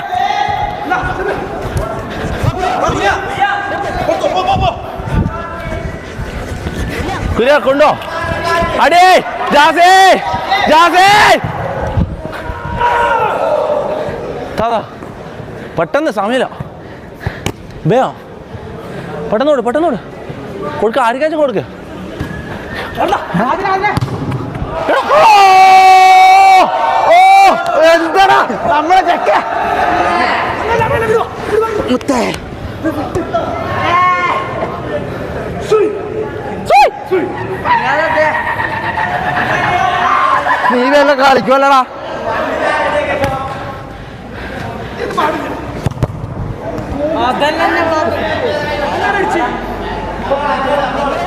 കുര്യ കൊണ്ടോ അടേ ജാസേ ജാസേ താതാ പെട്ടെന്ന് സമയമില്ല. ബേയോ പെട്ടെന്നോട് പെട്ടെന്നോട് കൊടുക്ക, ആർക്കാച്ചും കൊടുക്ക. എന്താടാ നമ്മളെ ചെക്ക മുത്തേ. നീ വല്ല കളിക്കുമല്ലടാ.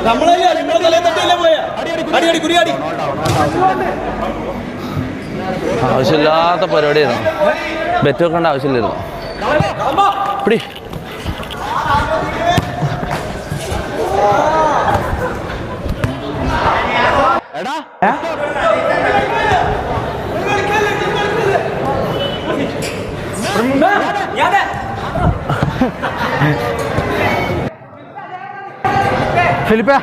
നമ്മളല്ലേ നിങ്ങളെ തലേ തട്ടിയല്ലേ പോയ അടി അടി കുരിയാടി. ആവശ്യമില്ലാത്ത പരിപാടിയായിരുന്നു. ബെറ്റ് വെക്കേണ്ട ആവശ്യമില്ലായിരുന്നു. പിടി എടാ ഫിലിപ്പേ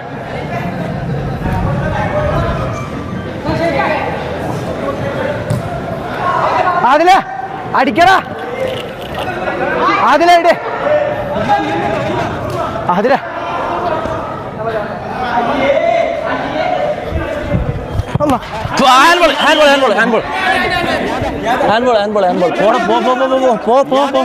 അതിലേ അടിക്കടാ. അതിലേ ഇടേ അതിലേ handball handball handball handball handball handball handball പോടാ പോ പോ പോ പോ പോ പോ.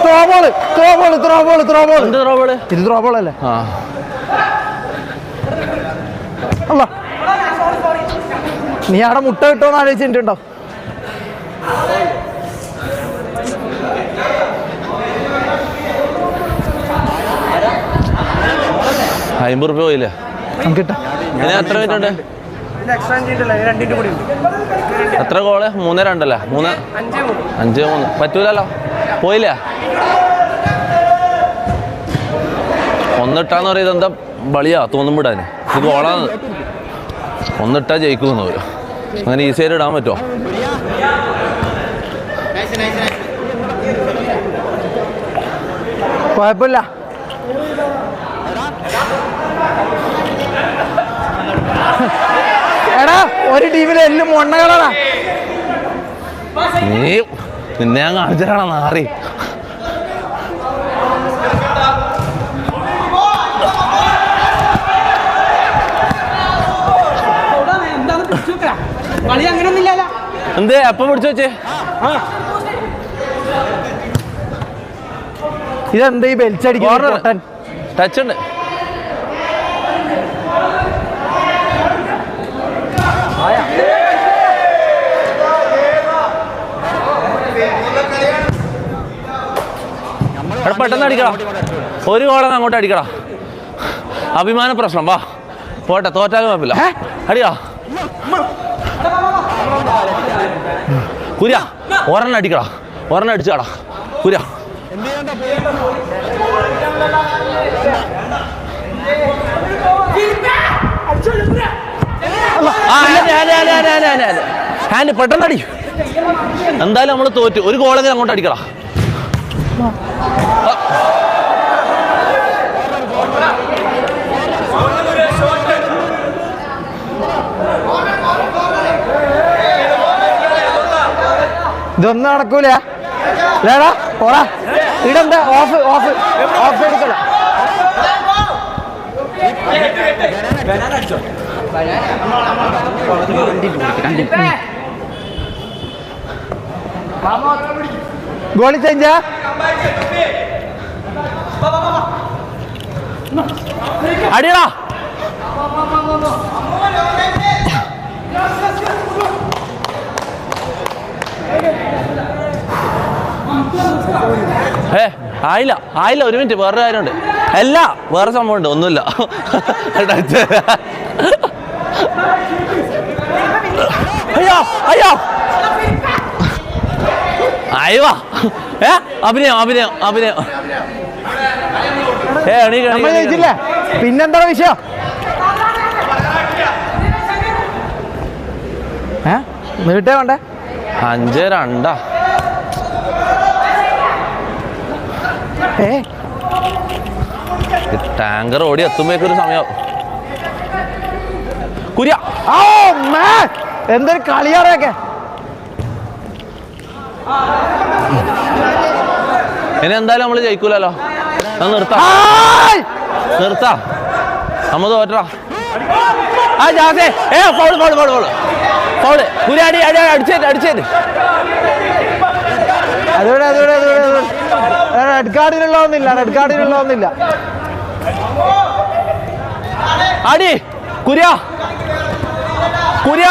ത്രോബോള് ത്രോബോള് ത്രോബോള് ത്രോബോള്. എന്ത് ത്രോബോള്? ഇത് ത്രോബോളല്ലേ? ആ അല്ല നീ അവിടെ മുട്ട കിട്ടുമെന്ന് ആലോചിച്ചിട്ടുണ്ടോ? ₹50 പോയില്ലേ? നമുക്ക് കിട്ടാം. ഇനി എത്ര മിനിറ്റ് ഉണ്ട്? എത്ര ഗോള്? 3-2 അല്ലേ? 5-3 പറ്റൂലല്ലോ. പോയില്ലേ? ഒന്നിട്ടാന്ന് പറയുന്നത് എന്താ ബളിയാ തോന്നുമ്പോടാന്. ഇത് ഗോളാന്ന്. ഒന്നിട്ടാ ജയിക്കുന്നു വരും. അങ്ങനെ ഈസിയായിട്ട് ഇടാൻ പറ്റുമോ? കുഴപ്പമില്ല. എടാ ഒരു ടീമിലെ എല്ലാം മൊണ്ണകളാണ്. നീ നിന്നെ ഞാൻ കാണിച്ചാണ് നാറി. കളി അങ്ങനൊന്നുമില്ലല്ലോ. എന്തേ എപ്പം പിടിച്ചു വെച്ചേ? ഇതെന്താ ഈ ബെൽച്ചടിക്കാൻ? ടച്ച് ഉണ്ട്. പെട്ടെന്ന് അടിക്കടാ, ഒരു ഗോളൊന്നും അങ്ങോട്ട് അടിക്കടാ. അഭിമാന പ്രശ്നം. വാ പോട്ടെ, തോറ്റാലും കുഴപ്പമില്ല. അടിയാ കുര്യ, ഒരെണ്ണം അടിക്കടാ, ഒരെണ്ണം അടിച്ചാടാ കുര്യ. ഹാൻഡ് പെട്ടെന്ന് അടി. എന്തായാലും നമ്മൾ തോറ്റു. ഒരു ഗോളെങ്കിലും അങ്ങോട്ട് അടിക്കടാ. ഇതൊന്നും നടക്കൂല. പോടാ, ഇടെന്താ ഓഫ് ഓഫ് ഓഫ് എടുക്കല. ഗോളി ചേഞ്ചാ. അടിയടാ. ആയില്ല ആയില്ല, ഒരു മിനിറ്റ്, വേറൊരു കാര്യമുണ്ട്. അല്ല, വേറെ സംഭവം ഉണ്ട്, ഒന്നുമില്ല. അയ്യോ അയ്യോ അയ്യോ. അഭിനയം അഭിനയം അഭിനയം. പിന്നെന്താ വിഷയം? നീട്ടേ വേണ്ടേ? 5-2. ടാങ്കർ ഓടി എത്തുമ്പോഴേക്കൊരു സമയം. കുര്യ, എന്തൊരു കളിയാറൊക്കെ. ഇനി എന്തായാലും നമ്മള് ജയിക്കൂലല്ലോ. നിർത്താം നിർത്താം, നമ്മ തോറ്റടാ. ആ ജാസേ, foul foul foul foul foul. കുര്യ അടി അടി, അടിച്ചേറ്റ് അടിച്ചേറ്റ്. അതോടെ അതോടെ റെഡ് കാർഡിനുള്ള ഒന്നില്ല, റെഡ് കാർഡിനുള്ള ഒന്നില്ല. അടി കുര്യ കുര്യ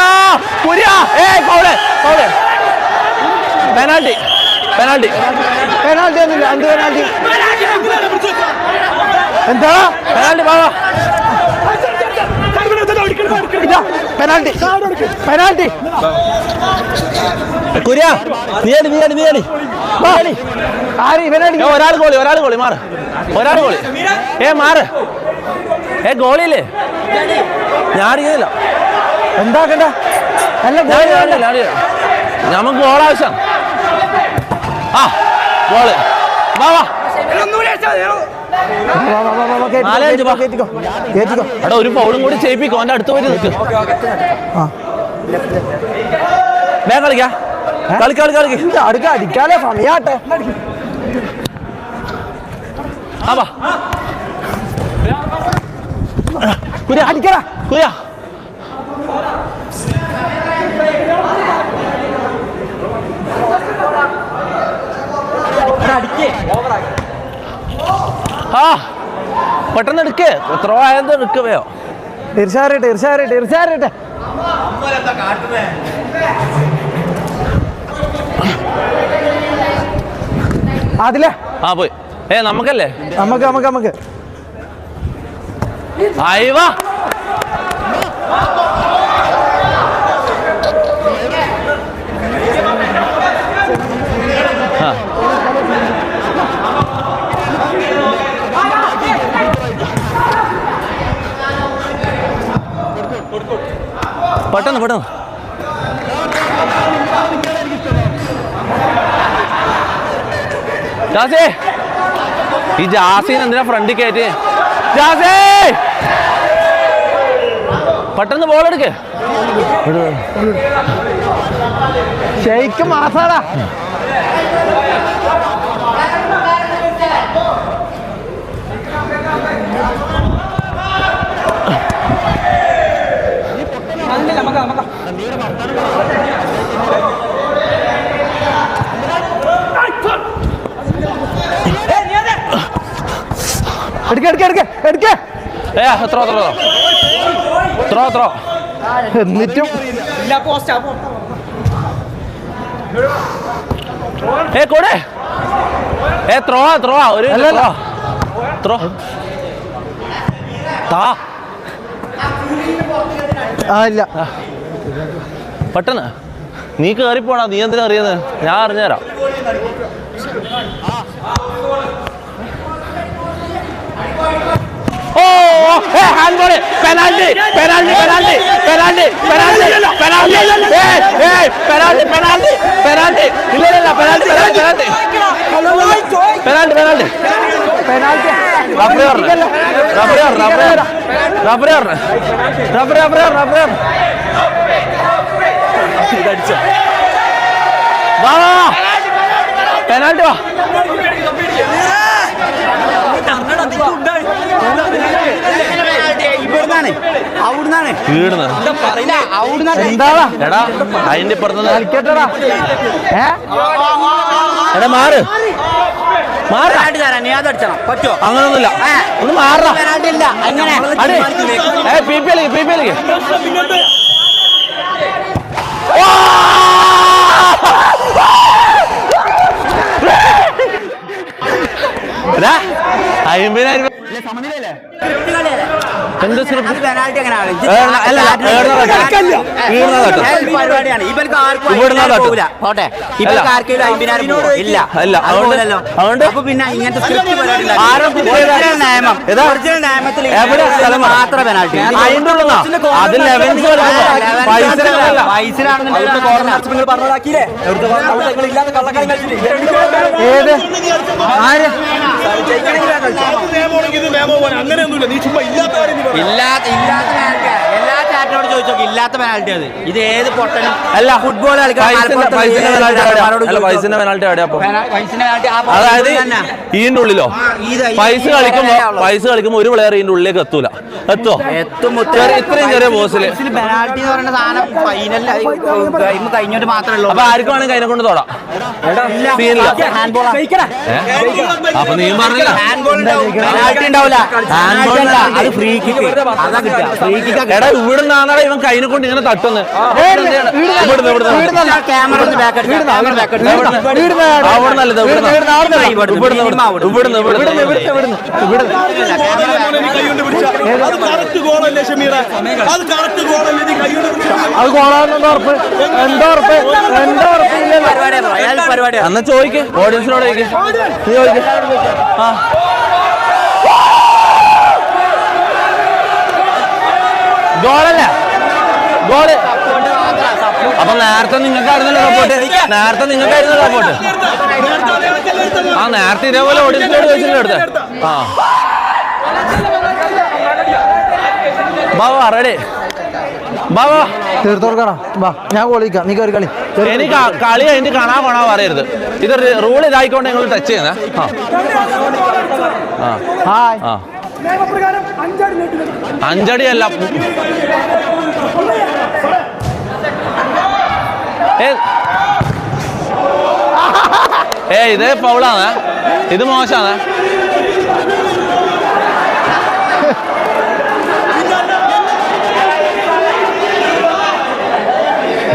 കുര്യ. Foul foul. Penalty penalty penalty ഒന്നുമില്ല. എന്ത് പെനാൽറ്റി? എന്താ പെനാൽറ്റി? ബാബാ പെനാൽറ്റി പെനാൽറ്റി. കുര്യ നീ അടി നീ അടി നീ അടി. ഒരാൾ ഗോളി, ഒരാൾ ഗോളി, മാറ്. ഒരാൾ ഗോളി. മാറ്. ഗോളിയില്ലേ? ഞാൻ അടിക്കുന്നില്ല. എന്താക്കണ്ട? അല്ല, നമുക്ക് ഗോൾ ആവശ്യം. ആ ഗോള്. വാ വാ. 4-5. എടാ, ഒരു ഫൗളും കൂടി ചെയ്യിപ്പിക്കും. അവൻ്റെ അടുത്ത് പോയിട്ട് നിൽക്ക്. വേഗം കളിക്കാ. കളി കളി കളി. അടുക്ക അടിക്കാലോ, സമയാട്ടെ. ആ വാ കുര്യ, അടിക്കടാ കുര്യ. ആ പെട്ടെന്ന് എടുക്ക്. എത്ര ആയത് എടുക്കവയോ? തീർച്ചയായിട്ടും തീർച്ചയായിട്ടും തീർച്ചയായിട്ടും. അതിലേ ആ പോയി. നമുക്കല്ലേ? നമുക്ക് നമുക്ക് നമുക്ക് ആയിവാ. പെട്ടെന്ന് പെട്ടെന്ന്. ജാസേ, ഈ ജാസീന് എന്തിനാ ഫ്രണ്ടിൽ കയറ്റി? ജാസേ, പെട്ടെന്ന് ബോൾ എടുക്ക്. ശരിക്കും മാസാടാ. എടുക്കേ എത്ര എന്നിട്ടും കൂടെ ത്രോ ഒരു ത്രോ താ ഇല്ല പെട്ടെന്ന് നീ കയറിപ്പോണാ. നീ എന്തിനാ അറിയുന്നത്? ഞാൻ അറിഞ്ഞുതരാം. Handball penalty penalty penalty penalty penalty penalty penalty penalty ഇല്ല penalty penalty penalty penalty penalty penalty വാ. എടാ അതിന്റെ ഇപ്പുറത്ത് കളിക്കട്ടടാ. എടാ മാറ് അങ്ങനൊന്നുമില്ല. ഒന്ന് മാറാ. പി പി എൽ അയ്മ്പതിനായിരം എന്ത് പിന്നെ ഇങ്ങനത്തെ ഏത് ആര് അങ്ങനെയൊന്നുമില്ല. നീ ചുമ്മാ ഇല്ലാത്ത കാര്യം നീ പറ. ഇല്ലാത്ത എല്ലാ ചാറ്റിനോട് ചോദിച്ചോക്കെ ഇല്ലാത്ത പെനാൽറ്റി അത്. ഇത് ഏത് പൊട്ടനും അല്ല ഫുട്ബോൾ പൈസന്റെ പെനാൽറ്റി അതായത് ഇതിന്റെ ഉള്ളിലോ പൈസ കളിക്കുമ്പോ ഒരു പ്ലെയർ ഇതിന്റെ ഉള്ളിലേക്ക് എത്തൂല. എത്തുമോ? ഇത്രയും ചെറിയ ബോസില് പെനാൽറ്റി എന്ന് പറയുന്ന സാധനം ഫൈനൽ കഴിഞ്ഞിട്ട് മാത്രമേ ഉള്ളൂ. അപ്പൊ ആർക്കും വേണമെങ്കിൽ അതിനെ കൊണ്ട് തൊടാം. അപ്പൊ നീ പറഞ്ഞില്ല പെനാൽറ്റി ഉണ്ടാവില്ല. അത് ഫ്രീ കിക്ക്. അതാ കിട്ടുക. Free kick. എടാ ഇവിടുന്നാണോ ഇവൻ കൈനെ കൊണ്ട് ഇങ്ങനെ തട്ടുന്നത്? ക്യാമറ അവിടെ നല്ലത് അത് കോളാണെന്ന് ഉറപ്പ്. എന്താ ഉറപ്പ്? എന്നാ ചോദിക്ക്, ഓഡിയൻസിനോട് ചോദിക്ക്. നീ ചോദിക്ക്. ആ ഗോളല്ല ഗോള്. അപ്പൊ നേരത്തെ നിങ്ങൾക്കായിരുന്നല്ലോ സപ്പോർട്ട്. ആ നേരത്തെ ഇതേപോലെ ഓഡിയൻസിനോട് ചോദിച്ചില്ലേ എടുത്ത്. ആ ബാബാ റെഡി. ബാബാ തീർത്തോർക്കടാ. വാ ഞാൻ കോളിക്കാം, നീ കയറി കളി. എനിക്ക് കളി കഴിഞ്ഞിട്ട് കാണാൻ പറയരുത്. ഇത് റൂൾ ഇതായിക്കൊണ്ട് നിങ്ങൾ ടച്ച് ചെയ്യുന്നേ. ആ അഞ്ചടിയല്ല. ഇത് ഫൗളാണ്, ഇത് മോശമാണ്.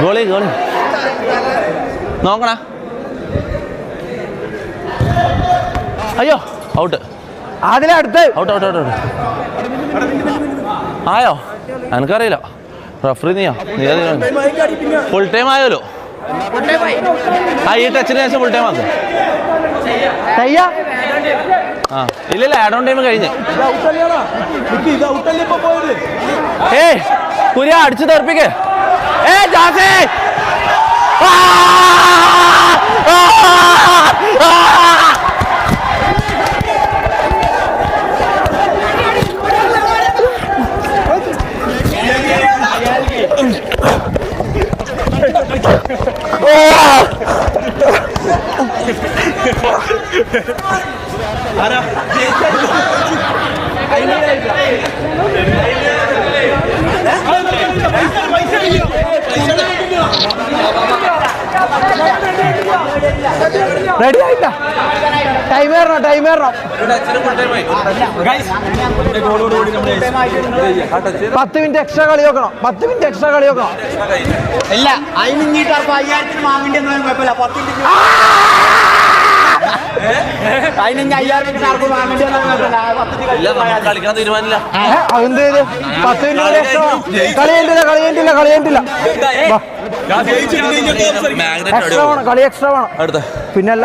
ഗോളി നോക്കണ. അയ്യോ ഔട്ട്. അതിലടുത്ത് ഔട്ട് ആയോ? എനിക്കറിയില്ല. റഫറി നീയോ? ഫുൾ ടൈം ആയാലോ? ഈ ടച്ചിന് ശേഷം ഫുൾ ടൈം ആക്കും. ഇല്ല ആഡ് ഓൺ ടൈം കഴിഞ്ഞ്. കുര്യ അടിച്ചു തെറിപ്പിക്കേ. ജാസേ റെഡി ആയില്ല. ടൈം വരണം, ടൈം വരണം. 10 മിനിറ്റ് എക്സ്ട്രാ കളി നോക്കണം. 10 മിനിറ്റ് എക്സ്ട്രാ കളി നോക്കണം. ഇല്ല അതിന് ഇങ്ങോട്ട് 5000 വാങ്ങേണ്ടി കുഴപ്പമില്ല. 10 മിനിറ്റ് അതിന് 5000 വാങ്ങേണ്ടി കളിക്കാൻ തീരുമാനില്ല. അതെന്ത് ചെയ്ത് 10 മിനിറ്റ് എക്സ്ട്രാ കളിയേണ്ടില്ല. എക്സ്ട്രാ വേണം, കളി എക്സ്ട്രാ വേണം. പിന്നല്ല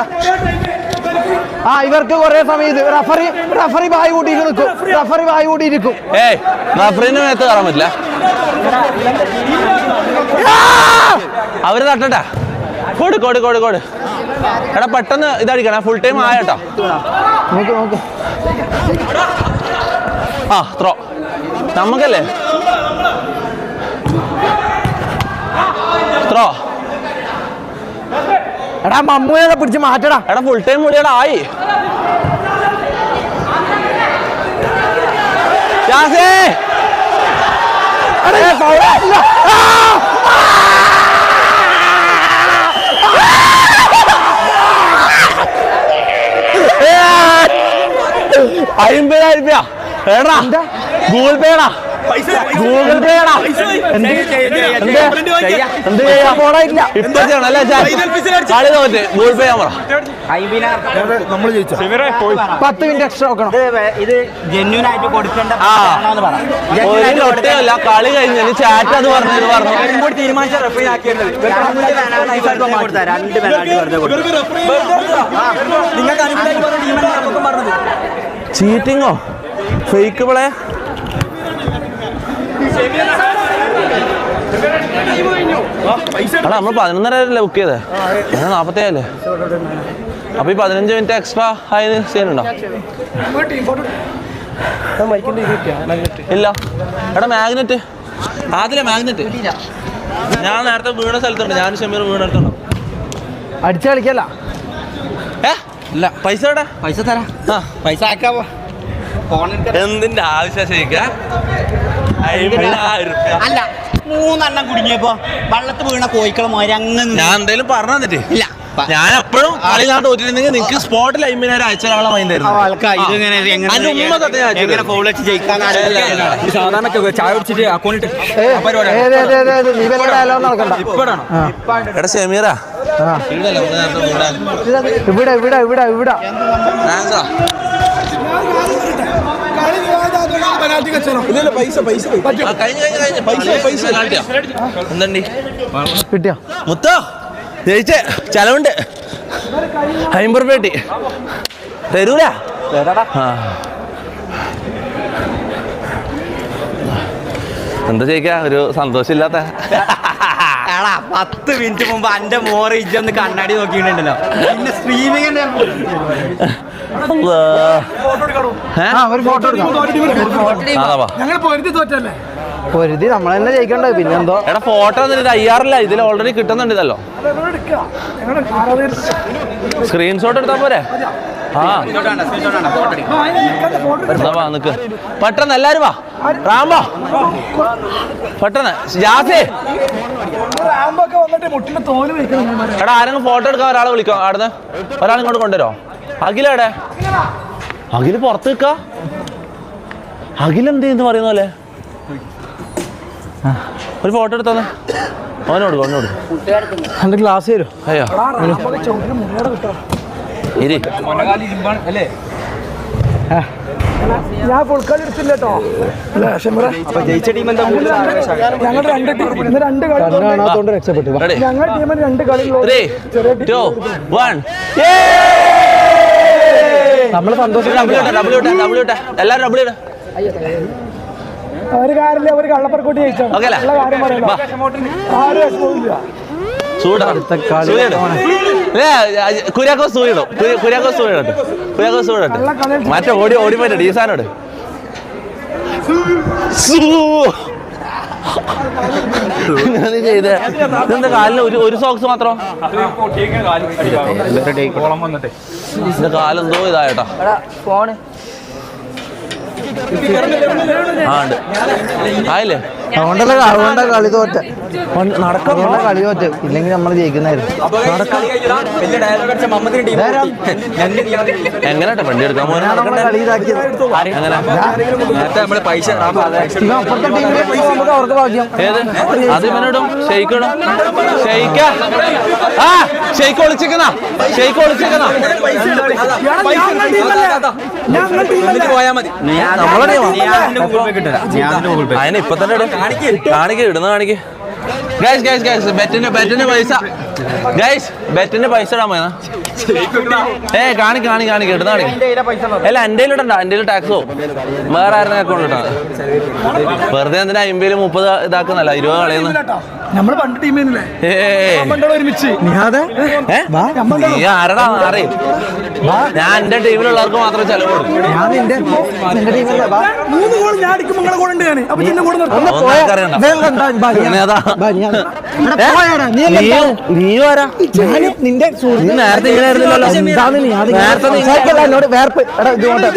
ഇവർക്ക് കുറെ സമയം ഇത് റഫറി വായി കൂട്ടിയിട്ട് നിൽക്കും. ഏയ് റഫറിന്റെ മേത്ത് കയറാൻ പറ്റില്ല. അവര് തട്ടട്ടാ. കോട് എടാ പെട്ടെന്ന് ഇതടിക്കണേ. Full time ആയട്ടോ. നോക്ക് ത്രോ നമുക്കല്ലേ ത്രോ. എടാ മമ്മൂനെ പിടിച്ച് മാറ്റടാ. എടാ ഫുൾ ടൈം കൂടിയടാ ആയി. $50,000 ഏടാ ഗൂഗിൾ പേടാ. ഇപ്പൊ ചെയ്യണല്ലേ? കളി തോറ്റ് ഗൂഗിൾ പേ പറ. 10 മിനിറ്റ് എക്സ്ട്രാ നോക്കണം. ഇത് ജെന്യൂൻ ആയിട്ട് കൊടുക്കേണ്ട ഒരു ലൊട്ടയല്ല. കളി കഴിഞ്ഞാൽ ചാറ്റ് അത് പറഞ്ഞു തീരുമാനിച്ച റഫറി ആക്കിയത് 2 പെനാൽറ്റി വെറുതെ കൊടുത്തു. നിങ്ങൾക്ക് അനുകൂലമായി പറഞ്ഞത് ചീറ്റിങ്ങോ ഫേക്ക് പ്ലേ. എടാ നമ്മൾ 11:30 ബുക്ക് ചെയ്തേ. 47 അപ്പൊ ഈ 15 മിനിറ്റ് എക്സ്ട്രാ ആയത് സീനുണ്ടോ? ഇല്ല. എടാ മാഗ്നറ്റ് മാഗ്നറ്റ് ഞാൻ നേരത്തെ വീണ സ്ഥലത്തുണ്ട്. ഞാൻ ഷമീർ വീണ അടുത്തുണ്ടോ? അടിച്ചു കളിക്കല്ല. ഇല്ല പൈസ എടാ. പൈസ തരാം. പൈസ ആക്കാവോ? എന്തിന്റെ ആവശ്യം ശരിക്കാ? അല്ല 3 കുടുങ്ങിയപ്പോ വള്ളത്ത് വീണ കോഴിക്കളെ മാതിരി അങ്ങനെ ഞാൻ എന്തായാലും പറഞ്ഞു തന്നിട്ട് ഇല്ല. ഞാൻ എപ്പോഴും കളി ഞാൻ തോറ്റിരുന്നെങ്കിൽ നിനക്ക് സ്പോട്ടിൽ 50,000 അയച്ചാലുള്ള മൈൻഡായിരുന്നു. എടാ ഷമീറാ ഇവിടെ കിട്ടിയോ മുത്തോ? ജയിച്ചേ. ചെലവുണ്ട് 50 രൂപ കിട്ടി. തരൂല. എന്താ ചെയ്യിക്കാ ഒരു സന്തോഷമില്ലാത്ത? 10 മിനിറ്റ് മുമ്പ് എന്റെ മോറെ ഇജ്ജൊന്ന് കണ്ണാടി നോക്കിയിട്ടുണ്ടല്ലോ. പിന്നെ സ്ട്രീമിംഗ് പൊരുതി നമ്മൾ തന്നെ ജയിക്കണ്ടേ. പിന്നെന്തോ. എടാ ഫോട്ടോ എന്നിട്ട് തയ്യാറില്ല. ഇതിൽ ഓൾറെഡി കിട്ടുന്നുണ്ട് ഇതല്ലോ. സ്ക്രീൻഷോട്ട് എടുത്താ പോരെ? നിക്ക് പെട്ടെന്ന് എല്ലാരും വാ. റാംബോ പെട്ടെന്ന്. ജാസേ എടാ ആരെങ്കിലും ഫോട്ടോ എടുക്കാൻ ഒരാളെ വിളിക്കാം. അവിടുന്ന് ഒരാളിങ്ങോട്ട് കൊണ്ടുവരോ? അഖിലെവിടെ? അഖില് പുറത്ത് നിൽക്കാ. അഖിലെന്ത് പറയുന്ന പോലെ ഒരു ഫോട്ടോ എടുത്തോന്ന്. അവനോട് എന്റെ ഗ്ലാസ് തരും. അയ്യോ ഇരി. ഞാൻ ഫുൾക്കാലി എടുത്തില്ല കേട്ടോ. ജയിച്ച ടീം എന്താ ഞങ്ങൾ 2 കളി രക്ഷപ്പെട്ടു. ഞങ്ങളുടെ ടീമിന് 2 കളി. 3, 2, 1 നമ്മള് സന്തോഷം. എല്ലാരും ഡബിൾ ഇട. ഒരു കാര്യമില്ല. ഒരു കള്ളപ്പറക്കൂട്ടി ജയിച്ചോ. കാര്യം പറയല്ലോ. കുര്യാക്കോസ് സൂയിടും. മറ്റേ ഓടി പോയിട്ട് ഡീസാനോട് ചെയ്തേ. ഇതെന്താ കാലിന് ഒരു സോക്സ് മാത്രം? ഇതിന്റെ കാലെന്തോ ഇതായിട്ടാ. ആയില്ലേ? അതുകൊണ്ടല്ല കളി തോറ്റ. നടക്കാം കളി തോറ്റ് ഇല്ലെങ്കിൽ നമ്മൾ ജയിക്കുന്നതായിരുന്നു. എങ്ങനെ വണ്ടി എടുക്കാൻ പോകാൻ കളി ഇതാക്കിയത് എങ്ങനെ അപ്പുറത്തെ ടീമിലെ പൈസ നമുക്ക് അവർക്ക് ഭാഗ്യം. ഏത് അത് ഇവനിടും ഷെയ്ക്കിടും ഷെയ്ക്ക ആ ഷെയ്ക്ക് ഒളിച്ചിക്കുന്ന ഷെയ്ക്ക് ഒളിച്ചിക്കുന്ന നമ്മളെ അതിന് ഇപ്പൊ തന്നെ ഇടും കാണിക്ക് ഇടുന്ന കാണിക്ക് ഗൈസ് ഗൈസ് ഗൈസ് ബെറ്റിന്റെ പൈസ ഗൈസ് ബെറ്റിന്റെ പൈസ ഇടാൻ പോയതാ കാണിക്ക് ഇടുന്ന കാണിക്ക് അല്ല എൻ്റെ ഇടണ്ട എൻ്റെ ടാക്സോ വേറെ ആരുടെ അക്കൗണ്ട് ഇട്ടാ വെറുതെ എന്തിനാ 50-30 ഇതാക്കുന്നല്ല 20 കളയുന്നു നമ്മള് പണ്ട് ടീമില്ലേ ഒരുമിച്ച് നീ ആരടാ മാറി ഞാൻ എന്റെ ടീമിലുള്ളവർക്ക് മാത്രമേ ചെലവ് കൊടുക്കും ഞാൻ നിന്റെ ടീമിലെ 3 ഗോൾ ഞാൻ അടിക്കും നിങ്ങളെ കൂടെ ഉണ്ട് ഞാൻ അപ്പൊ ചിന്ന കൂടെ നീ വരാ നിന്റെ നേരത്തെ എന്നോട് വേർപ്പ് ഇതുകൊണ്ട്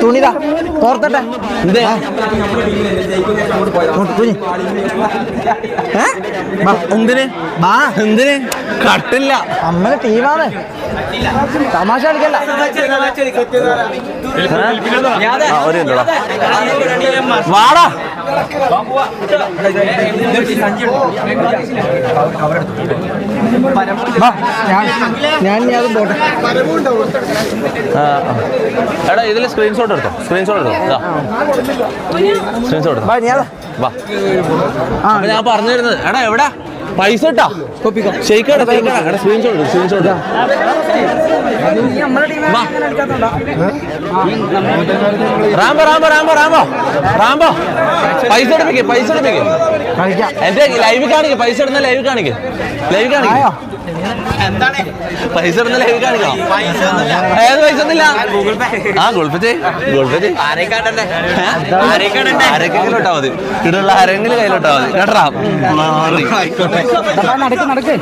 തുണിതാ തോർത്തട്ടെ എന്തിന് എന്തിന് കട്ടില്ല നമ്മളെ ടീമാണ് തമാശ കളിക്കല്ല വാടാ ഞാൻ അത് പോട്ടെ എടാ ഇതില് സ്ക്രീൻഷോട്ട് എടുത്തോ സ്ക്രീൻഷോട്ട് വാ അപ്പൊ ഞാൻ പറഞ്ഞിരുന്നത് എടാ എവിടാ പൈസ ഇട്ടാ ഷെയ്ക്കടാ സ്ക്രീൻഷോട്ട് റാംബോ പൈസ എടുപ്പിക്കേ എന്റെ ലൈവ് കാണിക്കേ പൈസ ഇടുന്ന ലൈവ് കാണിക്കേ പൈസ ഇടുന്ന ലൈവ് കാണിക്കാം ഏത് പൈസ ഒന്നുമില്ല ആ ഗൂഗിൾ പേ ആരെങ്കിലും ഇട്ടാ മതി ഇടുള്ള ആരെങ്കിലും കയ്യിലിട്ടാ മതി കേട്ടാ നടക്ക്